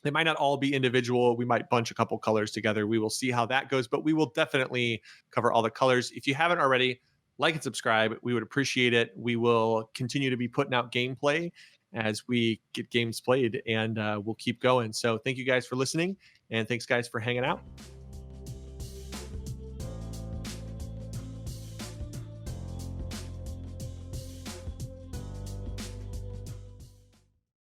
They might not all be individual. We might bunch a couple colors together. We will see how that goes, but we will definitely cover all the colors. If you haven't already, like and subscribe. We would appreciate it. We will continue to be putting out gameplay as we get games played, and we'll keep going. So thank you guys for listening, and thanks guys for hanging out.